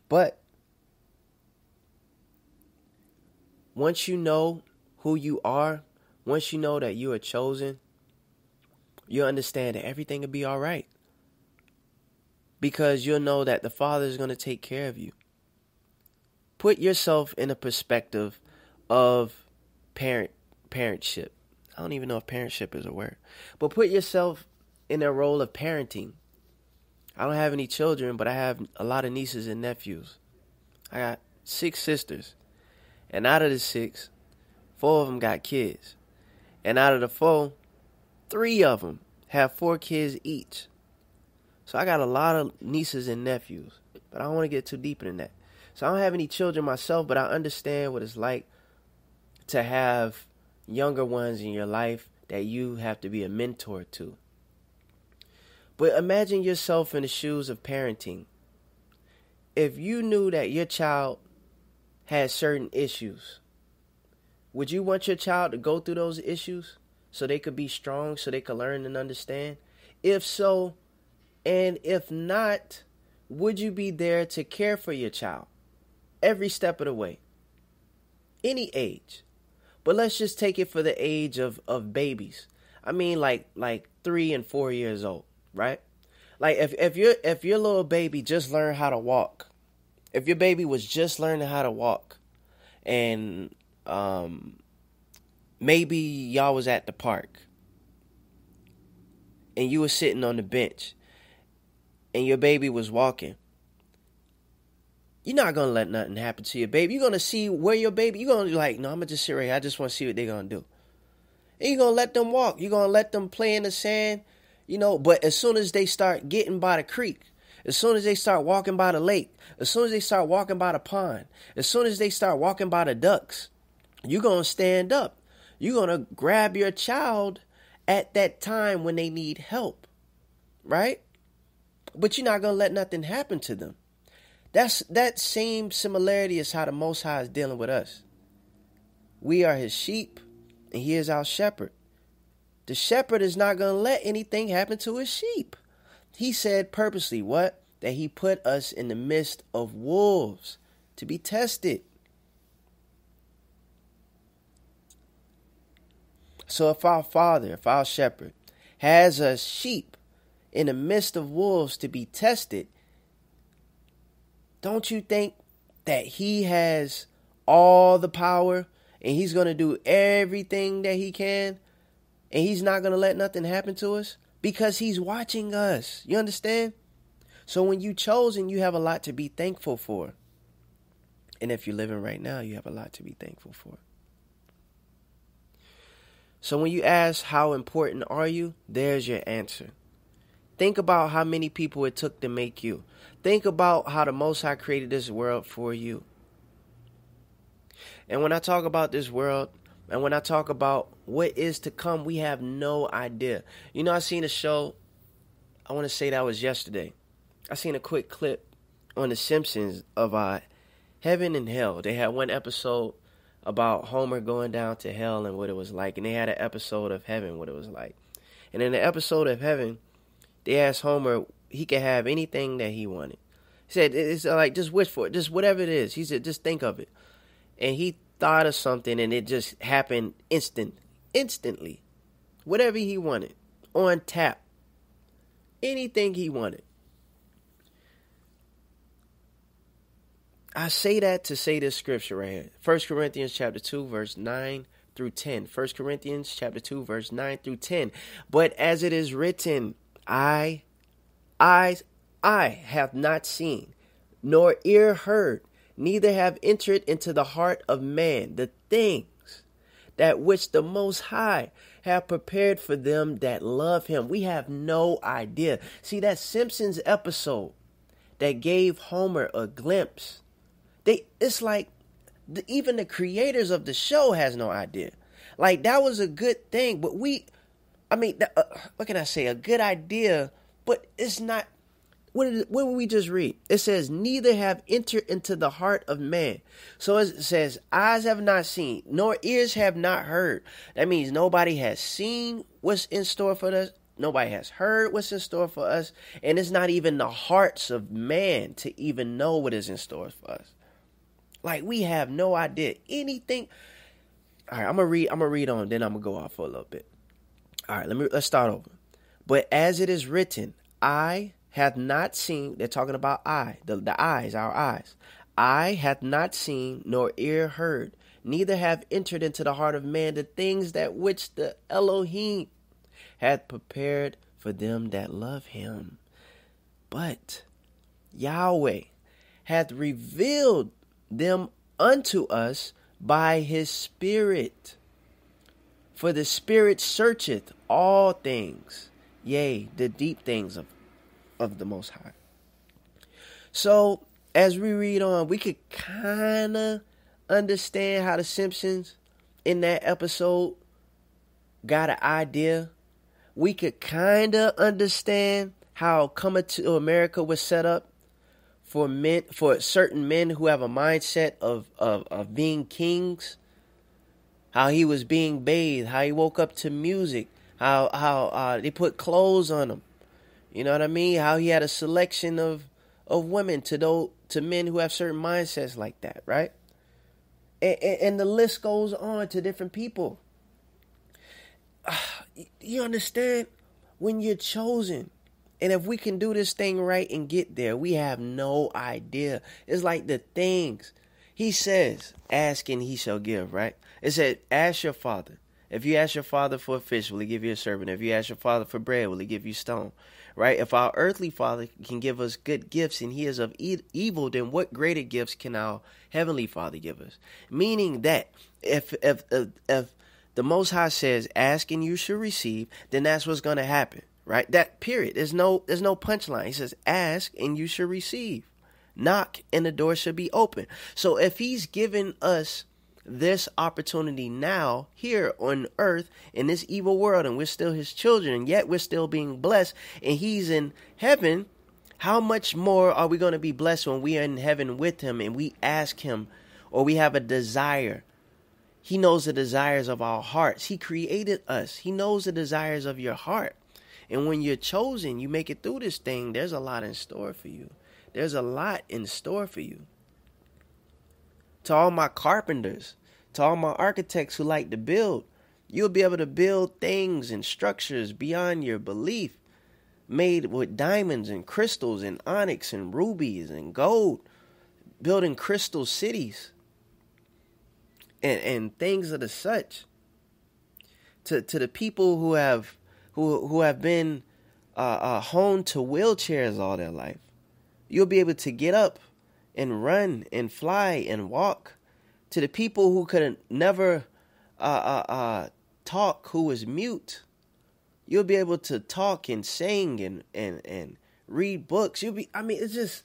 But once you know who you are, once you know that you are chosen, you understand that everything will be all right. Because you'll know that the Father is going to take care of you. Put yourself in a perspective of parentship. I don't even know if parentship is a word. But put yourself in a role of parenting. I don't have any children, but I have a lot of nieces and nephews. I got 6 sisters. And out of the 6, 4 of them got kids. And out of the 4, 3 of them have 4 kids each. So I got a lot of nieces and nephews. But I don't want to get too deep in that. So I don't have any children myself, but I understand what it's like to have younger ones in your life that you have to be a mentor to. But imagine yourself in the shoes of parenting. if you knew that your child had certain issues, would you want your child to go through those issues so they could be strong, so they could learn and understand? If so, and if not, would you be there to care for your child every step of the way? Any age. But let's just take it for the age of babies. I mean, like 3 and 4 years old, right? Like if your little baby just learned how to walk, if your baby was just learning how to walk, and maybe y'all was at the park and you were sitting on the bench and your baby was walking, you're not going to let nothing happen to your baby. You're going to see where your baby, you're going to be like, no, I'm going to just sit right here. I just want to see what they're going to do. And you're going to let them walk. You're going to let them play in the sand, but as soon as they start getting by the creek, as soon as they start walking by the lake, as soon as they start walking by the pond, as soon as they start walking by the ducks, you're going to stand up. You're going to grab your child at that time when they need help, right? But you're not going to let nothing happen to them. That same similarity is how the Most High is dealing with us. We are his sheep, and he is our shepherd. The shepherd is not going to let anything happen to his sheep. He said purposely, what? That he put us in the midst of wolves to be tested. So if our Father, if our shepherd has us sheep in the midst of wolves to be tested, don't you think that he has all the power and he's going to do everything that he can and he's not going to let nothing happen to us? Because he's watching us. You understand? So when you chosen, you have a lot to be thankful for. And if you're living right now, you have a lot to be thankful for. So when you ask how important are you, there's your answer. Think about how many people it took to make you. Think about how the Most High created this world for you. And when I talk about this world, and when I talk about what is to come, we have no idea. I seen a show, I want to say that was yesterday. I seen a quick clip on The Simpsons of heaven and hell. They had one episode about Homer going down to hell and what it was like. And they had an episode of heaven, what it was like. And in the episode of heaven, they asked Homer, he could have anything that he wanted. He said, it's like, just wish for it. Just whatever it is. He said, just think of it. And he thought of something and it just happened instantly. Whatever he wanted. On tap. Anything he wanted. I say that to say this scripture right here. 1 Corinthians chapter 2, verse 9 through 10. 1 Corinthians chapter 2, verse 9 through 10. But as it is written, I have not seen, nor ear heard, neither have entered into the heart of man the things that which the Most High have prepared for them that love him. We have no idea. See, that Simpsons episode that gave Homer a glimpse, it's like even the creators of the show has no idea. Like, that was a good thing, but what can I say? A good idea, but it's not. What did we just read? It says, neither have entered into the heart of man. So it says, eyes have not seen, nor ears have not heard. That means nobody has seen what's in store for us. Nobody has heard what's in store for us. And it's not even the hearts of man to even know what is in store for us. Like, we have no idea anything. All right, I'm gonna read on, then I'm gonna go off for a little bit. All right, let's start over. But as it is written, I hath not seen, they're talking about the eyes, our eyes. I hath not seen, nor ear heard, neither have entered into the heart of man the things that which the Elohim hath prepared for them that love him. But Yahweh hath revealed them unto us by his Spirit. For the Spirit searcheth all things, yea, the deep things of the Most High. So, as we read on, we could kind of understand how the Simpsons in that episode got an idea. We could kind of understand how Coming to America was set up for certain men who have a mindset of being kings, how he was being bathed, how he woke up to music, how they put clothes on him. You know what I mean? How he had a selection of women to men who have certain mindsets like that, right? And the list goes on to different people. You understand? When you're chosen, and if we can do this thing right and get there, we have no idea. It's like the things. He says, ask and he shall give, right? It said, ask your father. If you ask your father for a fish, will he give you a serpent? If you ask your father for bread, will he give you stone? Right? If our earthly father can give us good gifts and he is of evil, then what greater gifts can our heavenly father give us? Meaning that if the Most High says, ask and you shall receive, then that's what's going to happen, right? That period. There's no punchline. He says, ask and you shall receive. Knock and the door shall be open. So if he's given us this opportunity now here on earth in this evil world, and we're still his children, and yet we're still being blessed, and he's in heaven, how much more are we going to be blessed when we are in heaven with him and we ask him, or we have a desire? He knows the desires of our hearts. He created us. He knows the desires of your heart. And when you're chosen, you make it through this thing, there's a lot in store for you. There's a lot in store for you. To all my carpenters, to all my architects who like to build, you'll be able to build things and structures beyond your belief, made with diamonds and crystals and onyx and rubies and gold, building crystal cities and things of the such. To the people who have been honed to wheelchairs all their life, you'll be able to get up and run and fly and walk. To the people who could never talk, who was mute, you'll be able to talk and sing and read books. It's just,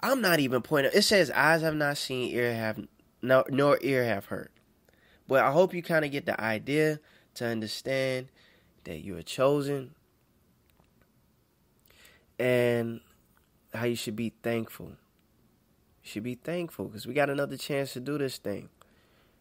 I'm not even pointing. It says eyes have not seen, nor ear have heard. But I hope you kind of get the idea to understand that you are chosen and how you should be thankful. You should be thankful because we got another chance to do this thing.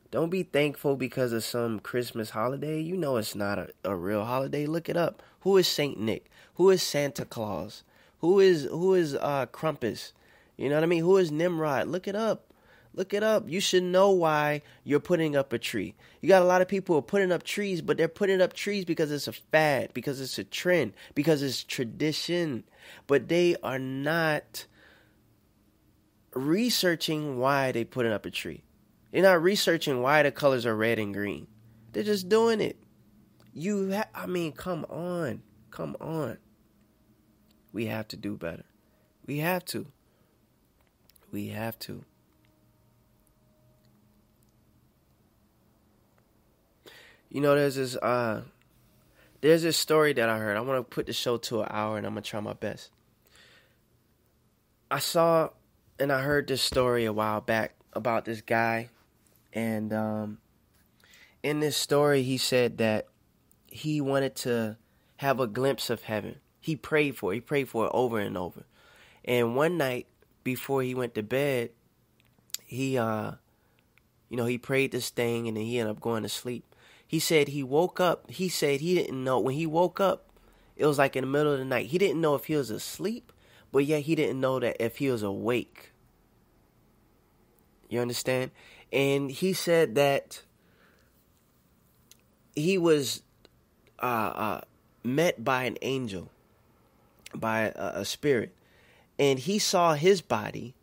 Don't be thankful because of some Christmas holiday. You know it's not a real holiday. Look it up. Who is Saint Nick? Who is Santa Claus? Who is Krampus? You know what I mean? Who is Nimrod? Look it up. Look it up. You should know why you're putting up a tree. You got a lot of people who are putting up trees, but they're putting up trees because it's a fad, because it's a trend, because it's tradition. But they are not researching why they putting up a tree. They're not researching why the colors are red and green. They're just doing it. Come on. Come on. We have to do better. We have to. We have to. You know, there's this story that I heard. I want to put the show to an hour, and I'm going to try my best. I saw and I heard this story a while back about this guy. And in this story, he said that he wanted to have a glimpse of heaven. He prayed for it. He prayed for it over and over. And one night before he went to bed, he prayed this thing, and then he ended up going to sleep. He said he woke up. He said he didn't know. When he woke up, it was like in the middle of the night. He didn't know if he was asleep, but yet he didn't know that if he was awake. You understand? And he said that he was met by an angel, by a spirit, and he saw his body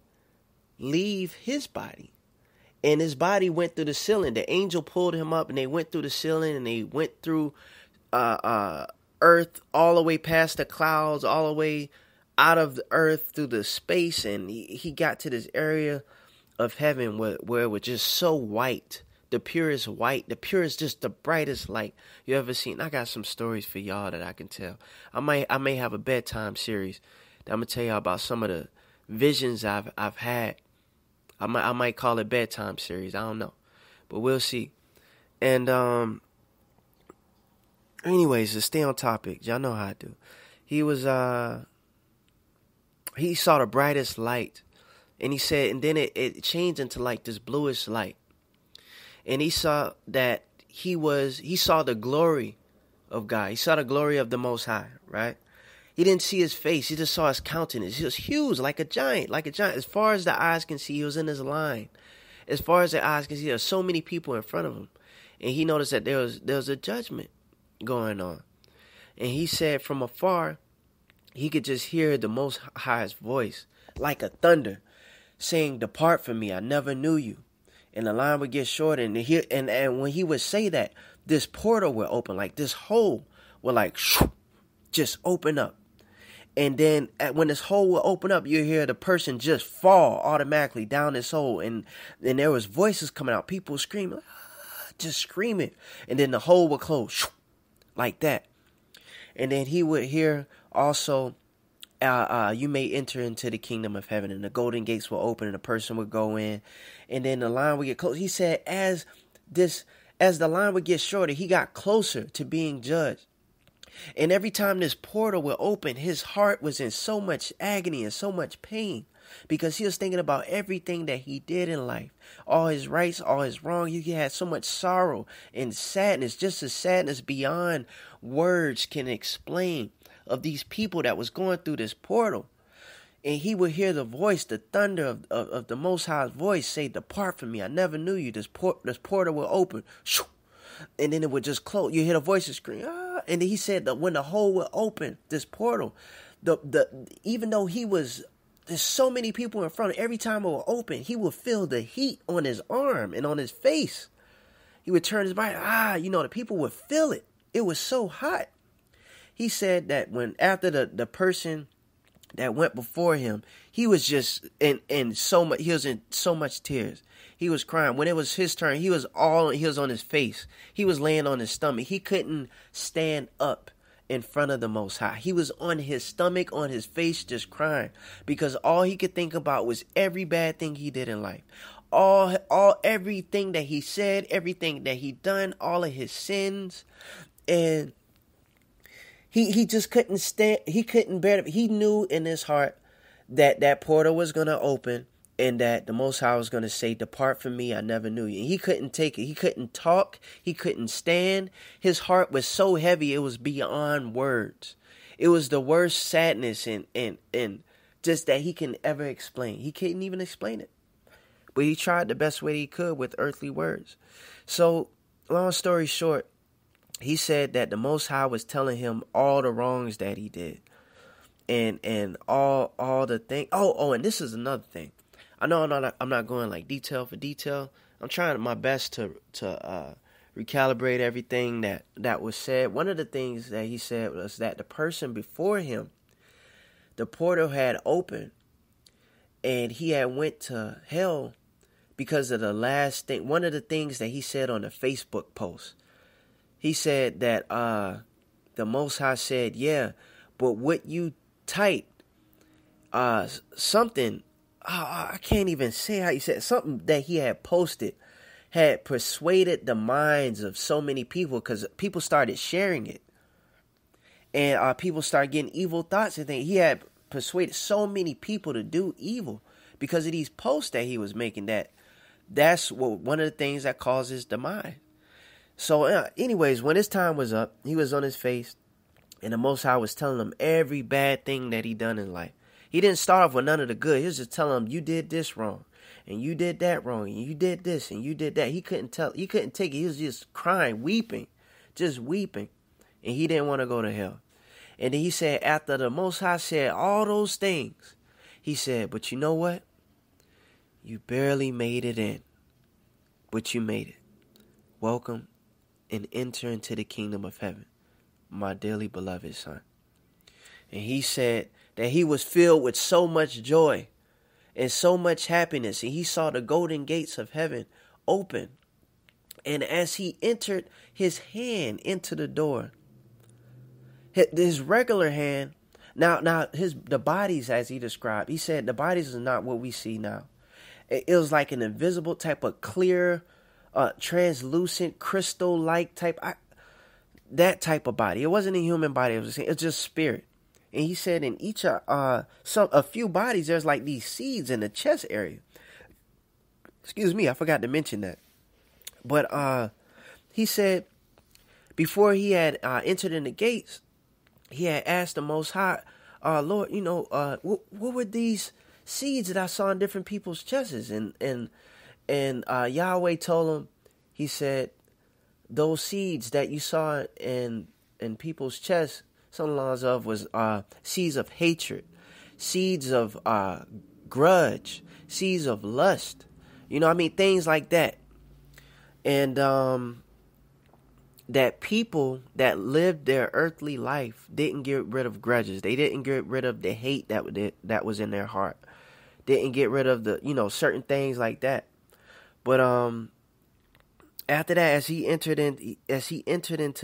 leave his body. And his body went through the ceiling. The angel pulled him up, and they went through the ceiling, and they went through earth all the way past the clouds, all the way out of the earth through the space. And he got to this area of heaven where it was just so white, the purest white, the purest, just the brightest light you ever seen. I got some stories for y'all that I can tell. I may have a bedtime series that I'm gonna tell y'all about some of the visions I've had. I might call it bedtime series. I don't know, but we'll see. And anyways, to stay on topic, y'all know how I do. He was he saw the brightest light. And he said, and then it changed into like this bluish light. And he saw that he saw the glory of God. He saw the glory of the Most High, right? He didn't see his face. He just saw his countenance. He was huge, like a giant, As far as the eyes can see, he was in his line. As far as the eyes can see, there were so many people in front of him. And he noticed that there was a judgment going on. And he said from afar, he could just hear the Most High's voice, like a thunder, saying, "Depart from me, I never knew you." And the line would get shorter, and when he would say that, this portal would open, like this hole would like just open up. And then when this hole will open up, you hear the person just fall automatically down this hole. And there was voices coming out, people screaming, just screaming. And then the hole would close like that. And then he would hear also, you may enter into the kingdom of heaven, and the golden gates will open and a person would go in. And then the line would get close. He said as the line would get shorter, he got closer to being judged. And every time this portal would open, his heart was in so much agony and so much pain, because he was thinking about everything that he did in life, all his rights, all his wrong. He had so much sorrow and sadness, just a sadness beyond words can explain, of these people that was going through this portal. And he would hear the voice, the thunder of the Most High's voice say, "Depart from me, I never knew you." This portal will open, and then it would just close. You hear the voices scream, "Ah!" And then he said that when the hole will open, this portal, even though there's so many people in front of him, every time it will open, he would feel the heat on his arm and on his face. He would turn his body, the people would feel it. It was so hot. He said that after the person that went before him, he was just in so much tears. He was crying. When it was his turn, he was on his face. He was laying on his stomach. He couldn't stand up in front of the Most High. He was on his stomach, on his face, just crying, because all he could think about was every bad thing he did in life. Everything that he said, everything that he done, all of his sins. And he just couldn't stand. He couldn't bear it. He knew in his heart that portal was going to open, and that the Most High was going to say, "Depart from me, I never knew you." And he couldn't take it. He couldn't talk. He couldn't stand. His heart was so heavy, it was beyond words. It was the worst sadness and just that he can ever explain. He couldn't even explain it. But he tried the best way he could with earthly words. So, long story short, he said that the Most High was telling him all the wrongs that he did, and all the things. And this is another thing. I know I'm not going like detail for detail. I'm trying my best to recalibrate everything that was said. One of the things that he said was that the person before him, the portal had opened, and he had went to hell because of the last thing. One of the things that he said on a Facebook post. He said that the Most High said, "Yeah, but what you typed, something, I can't even say how he said, something that he had posted had persuaded the minds of so many people, because people started sharing it. And people started getting evil thoughts and things. He had persuaded so many people to do evil because of these posts that he was making. That's one of the things that causes demise. So anyways, when his time was up, he was on his face, and the Most High was telling him every bad thing that he done in life. He didn't start off with none of the good. He was just telling him, "You did this wrong, and you did that wrong, and you did this, and you did that." He couldn't take it. He was just crying, weeping, just weeping, and he didn't want to go to hell. And then he said, after the Most High said all those things, he said, "But you know what? You barely made it in, but you made it. Welcome and enter into the kingdom of heaven, my dearly beloved son." And he said that he was filled with so much joy and so much happiness, and he saw the golden gates of heaven open. And as he entered his hand into the door, his regular hand, now the bodies, as he described, he said the bodies are not what we see now. It was like an invisible type of clear, translucent, crystal-like type, that type of body. It wasn't a human body. It was just spirit. And he said in each a few bodies, there's like these seeds in the chest area. Excuse me, I forgot to mention that. But he said before he had entered in the gates, he had asked the Most High, Lord, what were these seeds that I saw in different people's chests? And Yahweh told him, he said, those seeds that you saw in people's chests, some laws of was seeds of hatred, seeds of grudge, seeds of lust. Things like that. And that people that lived their earthly life didn't get rid of grudges. They didn't get rid of the hate that was in their heart. Didn't get rid of the, certain things like that. But after that, as he entered into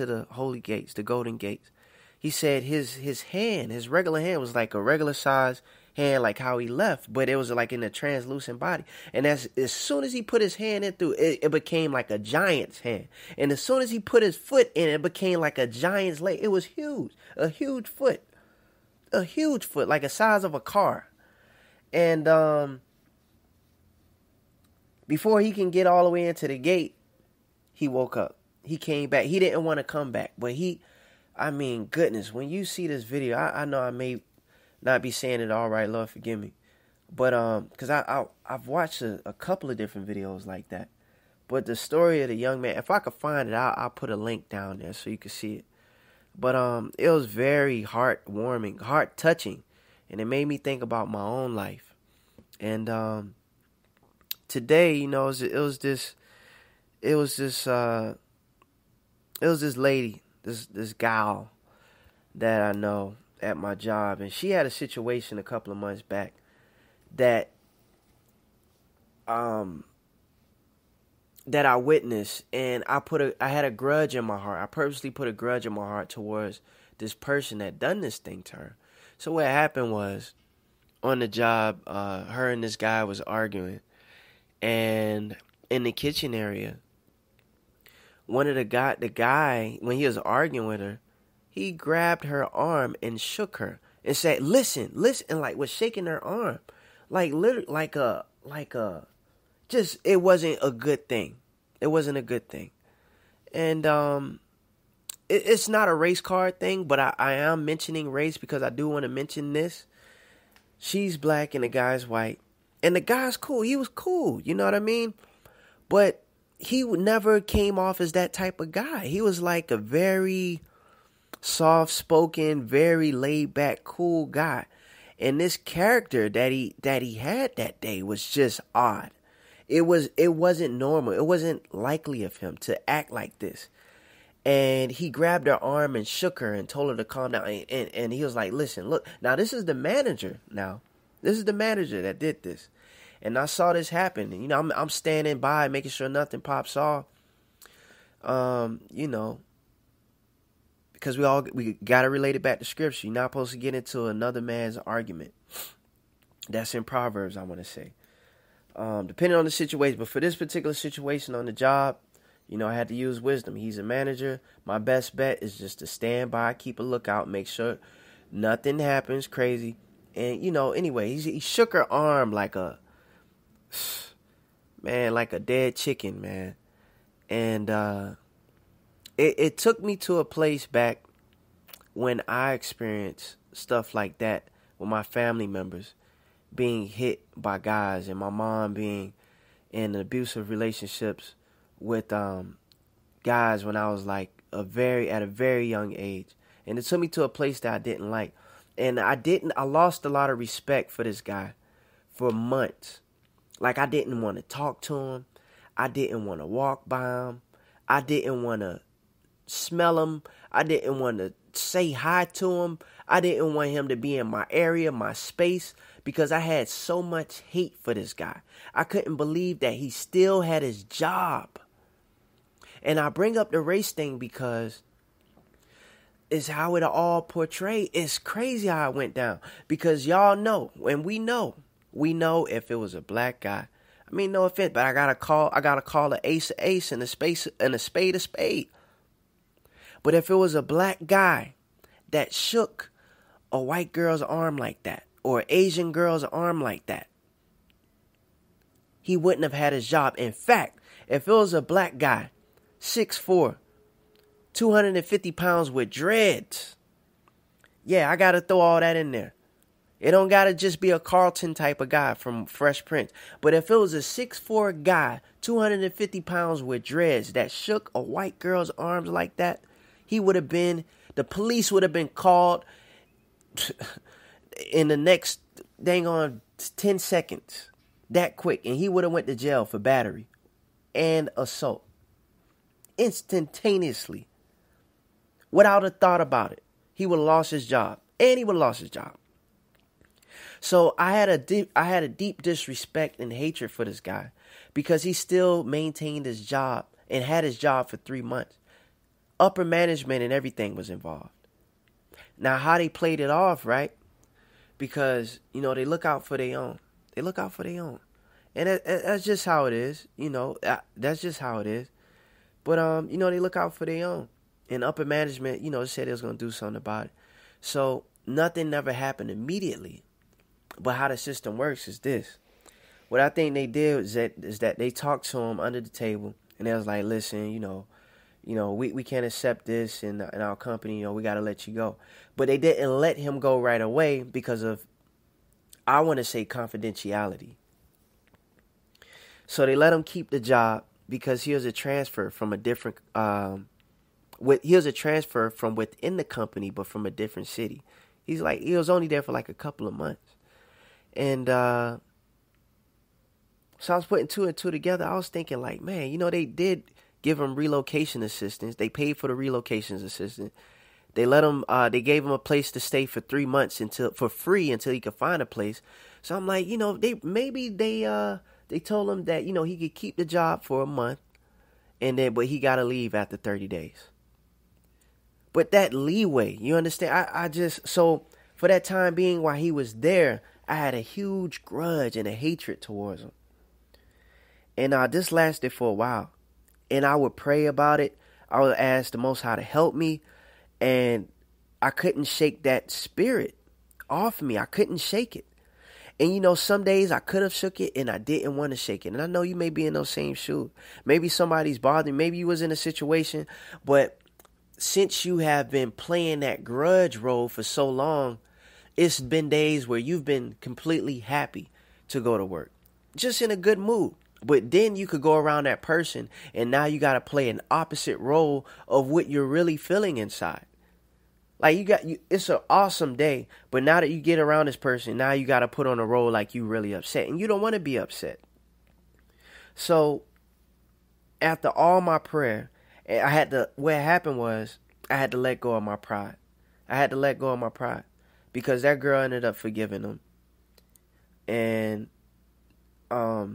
the holy gates, the golden gates, he said his hand, his regular hand was like a regular size hand, like how he left, but it was like in a translucent body. And as soon as he put his hand in through it became like a giant's hand. And as soon as he put his foot in, it became like a giant's leg. It was huge, a huge foot, like the size of a car. And before he can get all the way into the gate, he woke up. He came back. He didn't want to come back, but goodness, when you see this video, I know I may not be saying it all right, Lord forgive me, but because I've watched a couple of different videos like that. But the story of the young man, if I could find it, I'll put a link down there so you can see it. But it was very heartwarming, heart touching, and it made me think about my own life. And today, it was this lady, this gal that I know at my job, and she had a situation a couple of months back that I witnessed, and I had a grudge in my heart. I purposely put a grudge in my heart towards this person that done this thing to her. So what happened was, on the job, her and this guy was arguing, and in the kitchen area, the guy, when he was arguing with her, he grabbed her arm and shook her and said, listen, and like was shaking her arm. Like literally it wasn't a good thing. It wasn't a good thing. And it's not a race card thing, but I am mentioning race because I do want to mention this. She's black and the guy's white. And the guy's cool. He was cool. You know what I mean? But he never came off as that type of guy. He was like a very soft-spoken, very laid-back, cool guy. And this character that he had that day was just odd. It wasn't normal. It wasn't likely of him to act like this. And he grabbed her arm and shook her and told her to calm down. And he was like, listen, look, now this is the manager now. This is the manager that did this. And I saw this happen. And, I'm standing by making sure nothing pops off. Because we got to relate it back to scripture. You're not supposed to get into another man's argument. That's in Proverbs, I want to say. Depending on the situation. But for this particular situation on the job, I had to use wisdom. He's a manager. My best bet is just to stand by, keep a lookout, make sure nothing happens crazy. And, anyway, he shook her arm like a dead chicken, man. And it took me to a place back when I experienced stuff like that with my family members being hit by guys, and my mom being in abusive relationships with guys when I was like at a very young age. And it took me to a place that I didn't like. And I lost a lot of respect for this guy for months. Like, I didn't want to talk to him. I didn't want to walk by him. I didn't want to smell him. I didn't want to say hi to him. I didn't want him to be in my area, my space, because I had so much hate for this guy. I couldn't believe that he still had his job. And I bring up the race thing because it's how it all portrayed. It's crazy how it went down. Because y'all know, and we know if it was a black guy. I mean, no offense, but I gotta call an ace a ace and a spade a spade. But if it was a black guy that shook a white girl's arm like that or an Asian girl's arm like that, he wouldn't have had his job. In fact, if it was a black guy, 6'4", 250 pounds with dreads, yeah, I got to throw all that in there. It don't got to just be a Carlton type of guy from Fresh Prince. But if it was a 6'4" guy, 250 pounds with dreads that shook a white girl's arms like that, the police would have been called in the next dang on 10 seconds. That quick. And he would have went to jail for battery and assault. Instantaneously. Without a thought about it. He would have lost his job. And he would have lost his job. So I had a deep disrespect and hatred for this guy because he still maintained his job and had his job for 3 months. Upper management and everything was involved. Now, how they played it off, right? Because, they look out for their own. They look out for their own. And that's just how it is, That's just how it is. But, they look out for their own. And upper management, said they was going to do something about it. So nothing never happened immediately. But how the system works is this. What I think they did is that they talked to him under the table. And they was like, listen, we can't accept this in our company. We got to let you go. But they didn't let him go right away because of, I want to say, confidentiality. So they let him keep the job because he was a transfer from a different, he was a transfer from within the company, but from a different city. He was only there for like a couple of months. And so I was putting two and two together. I was thinking like, man, they did give him relocation assistance. They paid for the relocation assistance. They let him. They gave him a place to stay for 3 months for free until he could find a place. So I'm like, they told him that he could keep the job for a month, but he got to leave after 30 days. But that leeway, you understand? So for that time being while he was there, I had a huge grudge and a hatred towards him. And this lasted for a while. And I would pray about it. I would ask the Most High to help me. And I couldn't shake that spirit off me. I couldn't shake it. And some days I could have shook it and I didn't want to shake it. And I know you may be in those same shoes. Maybe somebody's bothering. Maybe you was in a situation. But since you have been playing that grudge role for so long, it's been days where you've been completely happy to go to work. Just in a good mood. But then you could go around that person and now you got to play an opposite role of what you're really feeling inside. Like it's an awesome day, but now that you get around this person, now you got to put on a role like you really upset, and you don't want to be upset. So after all my prayer, what happened was I had to let go of my pride. Because that girl ended up forgiving him. And I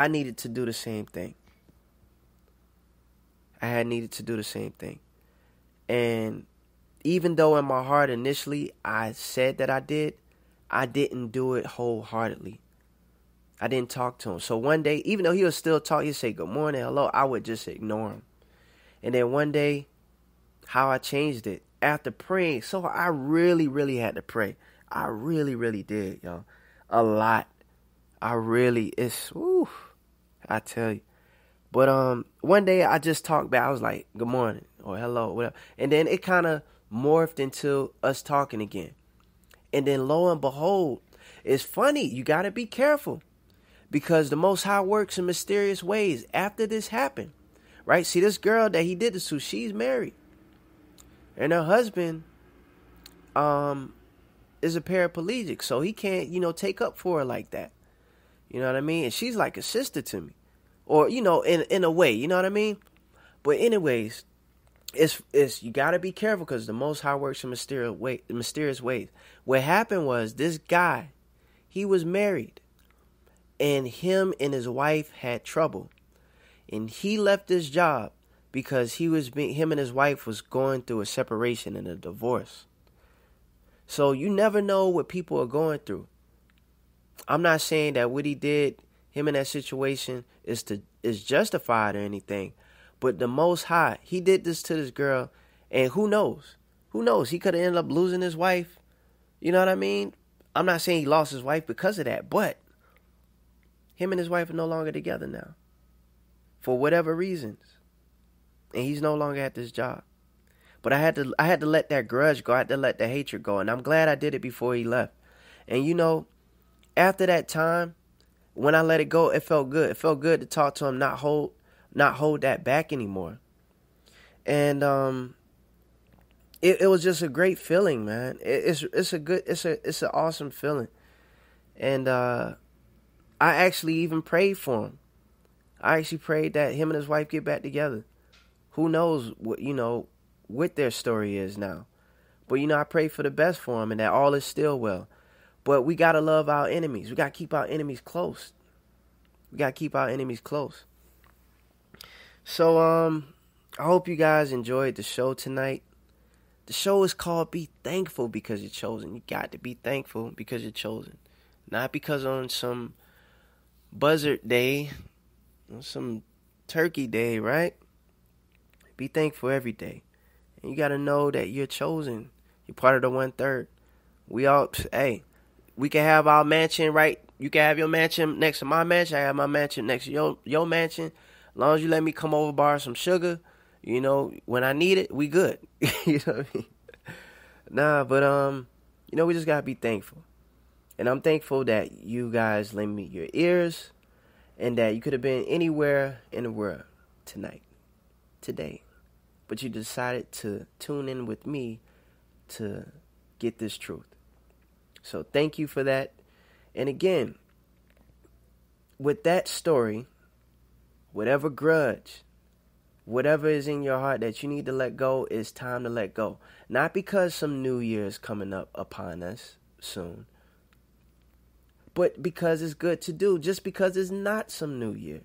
needed to do the same thing. I had needed to do the same thing. And even though in my heart initially I said that I didn't do it wholeheartedly. I didn't talk to him. So one day, even though he was still talking, he'd say good morning, hello, I would just ignore him. And then one day, how I changed it, after praying, so I really, really had to pray. I really, really did, y'all. A lot. I tell you. But one day I just talked back. I was like, good morning or hello, whatever. And then it kind of morphed into us talking again. And then lo and behold, it's funny. You got to be careful because the Most High works in mysterious ways after this happened. Right? See, this girl that he did this to, she's married. And her husband is a paraplegic. So he can't, take up for her like that. You know what I mean? And she's like a sister to me. Or, in a way, you know what I mean? But anyways, it's you got to be careful because the Most High works in mysterious ways. What happened was this guy, he was married. And him and his wife had trouble. And he left his job because him and his wife was going through a separation and a divorce. So you never know what people are going through. I'm not saying that what he did, him in that situation, is justified or anything. But the Most High, he did this to this girl, and who knows? Who knows? He could have ended up losing his wife. You know what I mean? I'm not saying he lost his wife because of that, but him and his wife are no longer together now. For whatever reasons. And he's no longer at this job. But I had to let that grudge go. I had to let the hatred go. And I'm glad I did it before he left. And you know, after that time, when I let it go, it felt good. It felt good to talk to him, not hold that back anymore. And it was just a great feeling, man. It's an awesome feeling. And I actually even prayed for him. I actually prayed that him and his wife get back together. Who knows what their story is now. But I pray for the best for him and that all is still well. But we got to love our enemies. We got to keep our enemies close. So, I hope you guys enjoyed the show tonight. The show is called Be Thankful Because You're Chosen. You got to be thankful because you're chosen. Not because on some buzzard day, or some turkey day, right? Be thankful every day. And you got to know that you're chosen. You're part of the 1/3. We can have our mansion, right? You can have your mansion next to my mansion. I have my mansion next to your mansion. As long as you let me come over, borrow some sugar, when I need it, we good. You know what I mean? Nah, but, we just got to be thankful. And I'm thankful that you guys lend me your ears and that you could have been anywhere in the world today. But you decided to tune in with me to get this truth. So thank you for that. And again, with that story, whatever grudge, whatever is in your heart that you need to let go, it's time to let go. Not because some new year is coming up upon us soon, but because it's good to do, just because it's not some new year.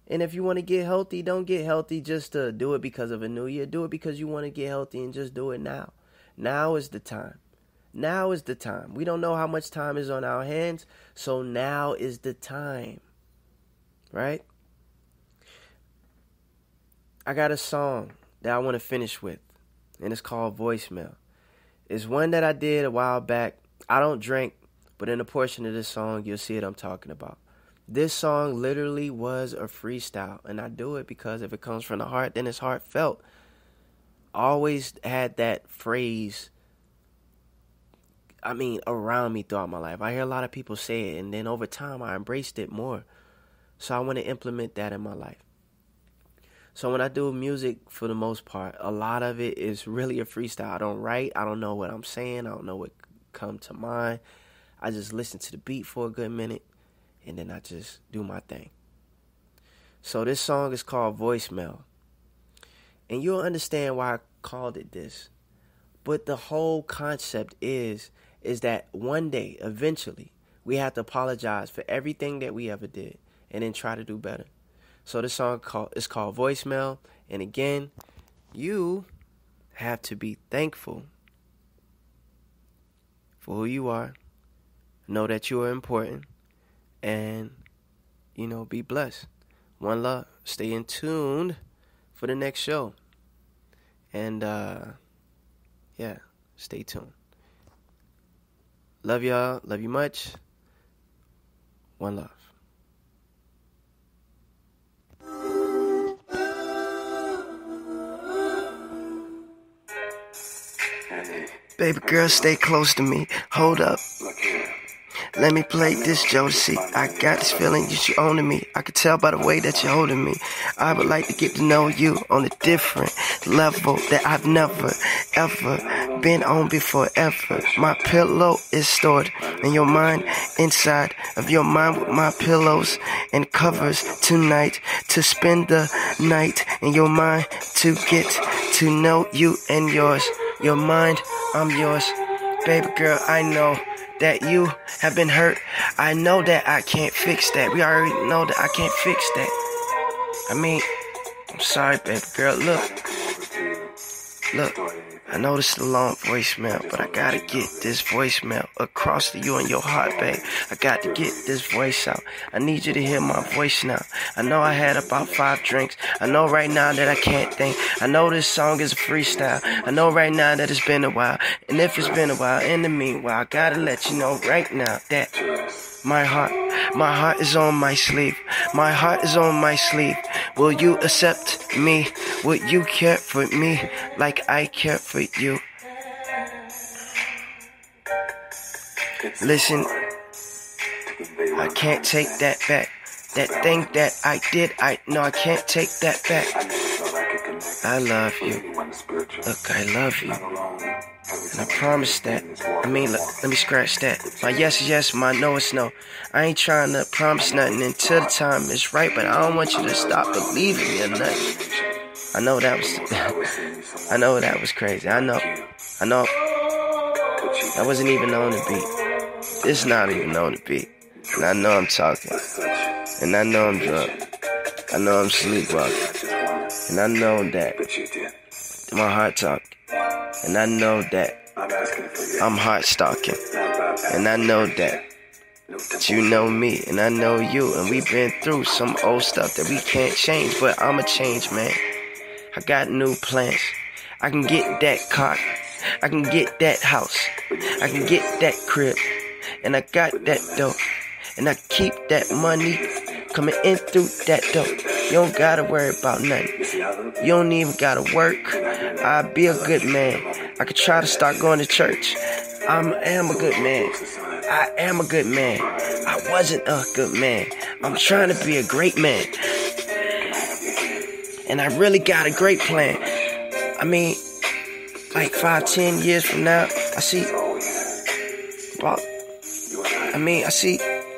And if you want to get healthy, don't get healthy just to do it because of a new year. Do it because you want to get healthy and just do it now. Now is the time. Now is the time. We don't know how much time is on our hands, so now is the time. Right? I got a song that I want to finish with, and it's called Voicemail. It's one that I did a while back. I don't drink, but in a portion of this song, you'll see what I'm talking about. This song literally was a freestyle, and I do it because if it comes from the heart, then it's heartfelt. I always had that phrase, around me throughout my life. I hear a lot of people say it, and then over time, I embraced it more. So I want to implement that in my life. So when I do music, for the most part, a lot of it is really a freestyle. I don't write. I don't know what I'm saying. I don't know what come to mind. I just listen to the beat for a good minute, and then I just do my thing. So this song is called Voicemail. And you'll understand why I called it this. But the whole concept is that one day, eventually, we have to apologize for everything that we ever did and then try to do better. So this song is called Voicemail. And again, you have to be thankful for who you are. Know that you are important. And, be blessed. One love. Stay in tune for the next show. And, stay tuned. Love y'all. Love you much. One love. Baby girl, stay close to me. Hold up. Let me play this Jodeci. I got this feeling you should own me. I could tell by the way that you're holding me. I would like to get to know you on a different level that I've never, ever been on before, ever. My pillow is stored in your mind, inside of your mind with my pillows and covers tonight. To spend the night in your mind, to get to know you and yours. Your mind, I'm yours. Baby girl, I know that you have been hurt. I know that I can't fix that. We already know that I can't fix that. I'm sorry, baby girl. Look, I know this is a long voicemail, but I gotta get this voicemail across to you and your heart, babe. I got to get this voice out. I need you to hear my voice now. I know I had about 5 drinks. I know right now that I can't think. I know this song is a freestyle. I know right now that it's been a while. And if it's been a while, in the meanwhile, I gotta let you know right now that my heart is on my sleeve. My heart is on my sleeve. Will you accept me? Would you care for me like I care for you? Listen, I can't take that back. That thing that I did, I can't take that back. I love you. Look, I love you. And I promise that. Look, let me scratch that. My yes is yes, my no is no. I ain't trying to promise nothing until the time is right, but I don't want you to stop believing me or nothing. I know that was crazy. I know. That wasn't even on the beat. It's not even on the beat. And I know I'm talking. And I know I'm drunk. I know I'm sleepwalking. And I know that my heart talking. And I know that I'm heart stalking. And I know that you know me and I know you. And we've been through some old stuff that we can't change. But I'm a change man. I got new plans. I can get that car. I can get that house. I can get that crib. And I got that dough. And I keep that money coming in through that door. You don't gotta worry about nothing. You don't even gotta work. I'll be a good man. I could try to start going to church. I am a good man. I am a good man. I wasn't a good man. I'm trying to be a great man. And I really got a great plan. I mean, like 5-10 years from now, I see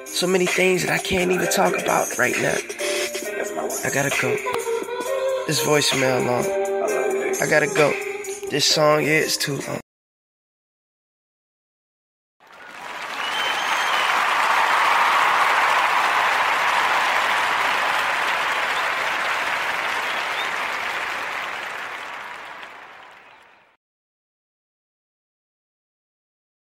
so many things that I can't even talk about right now. I gotta go. This voicemail long. I gotta go. This song is too long.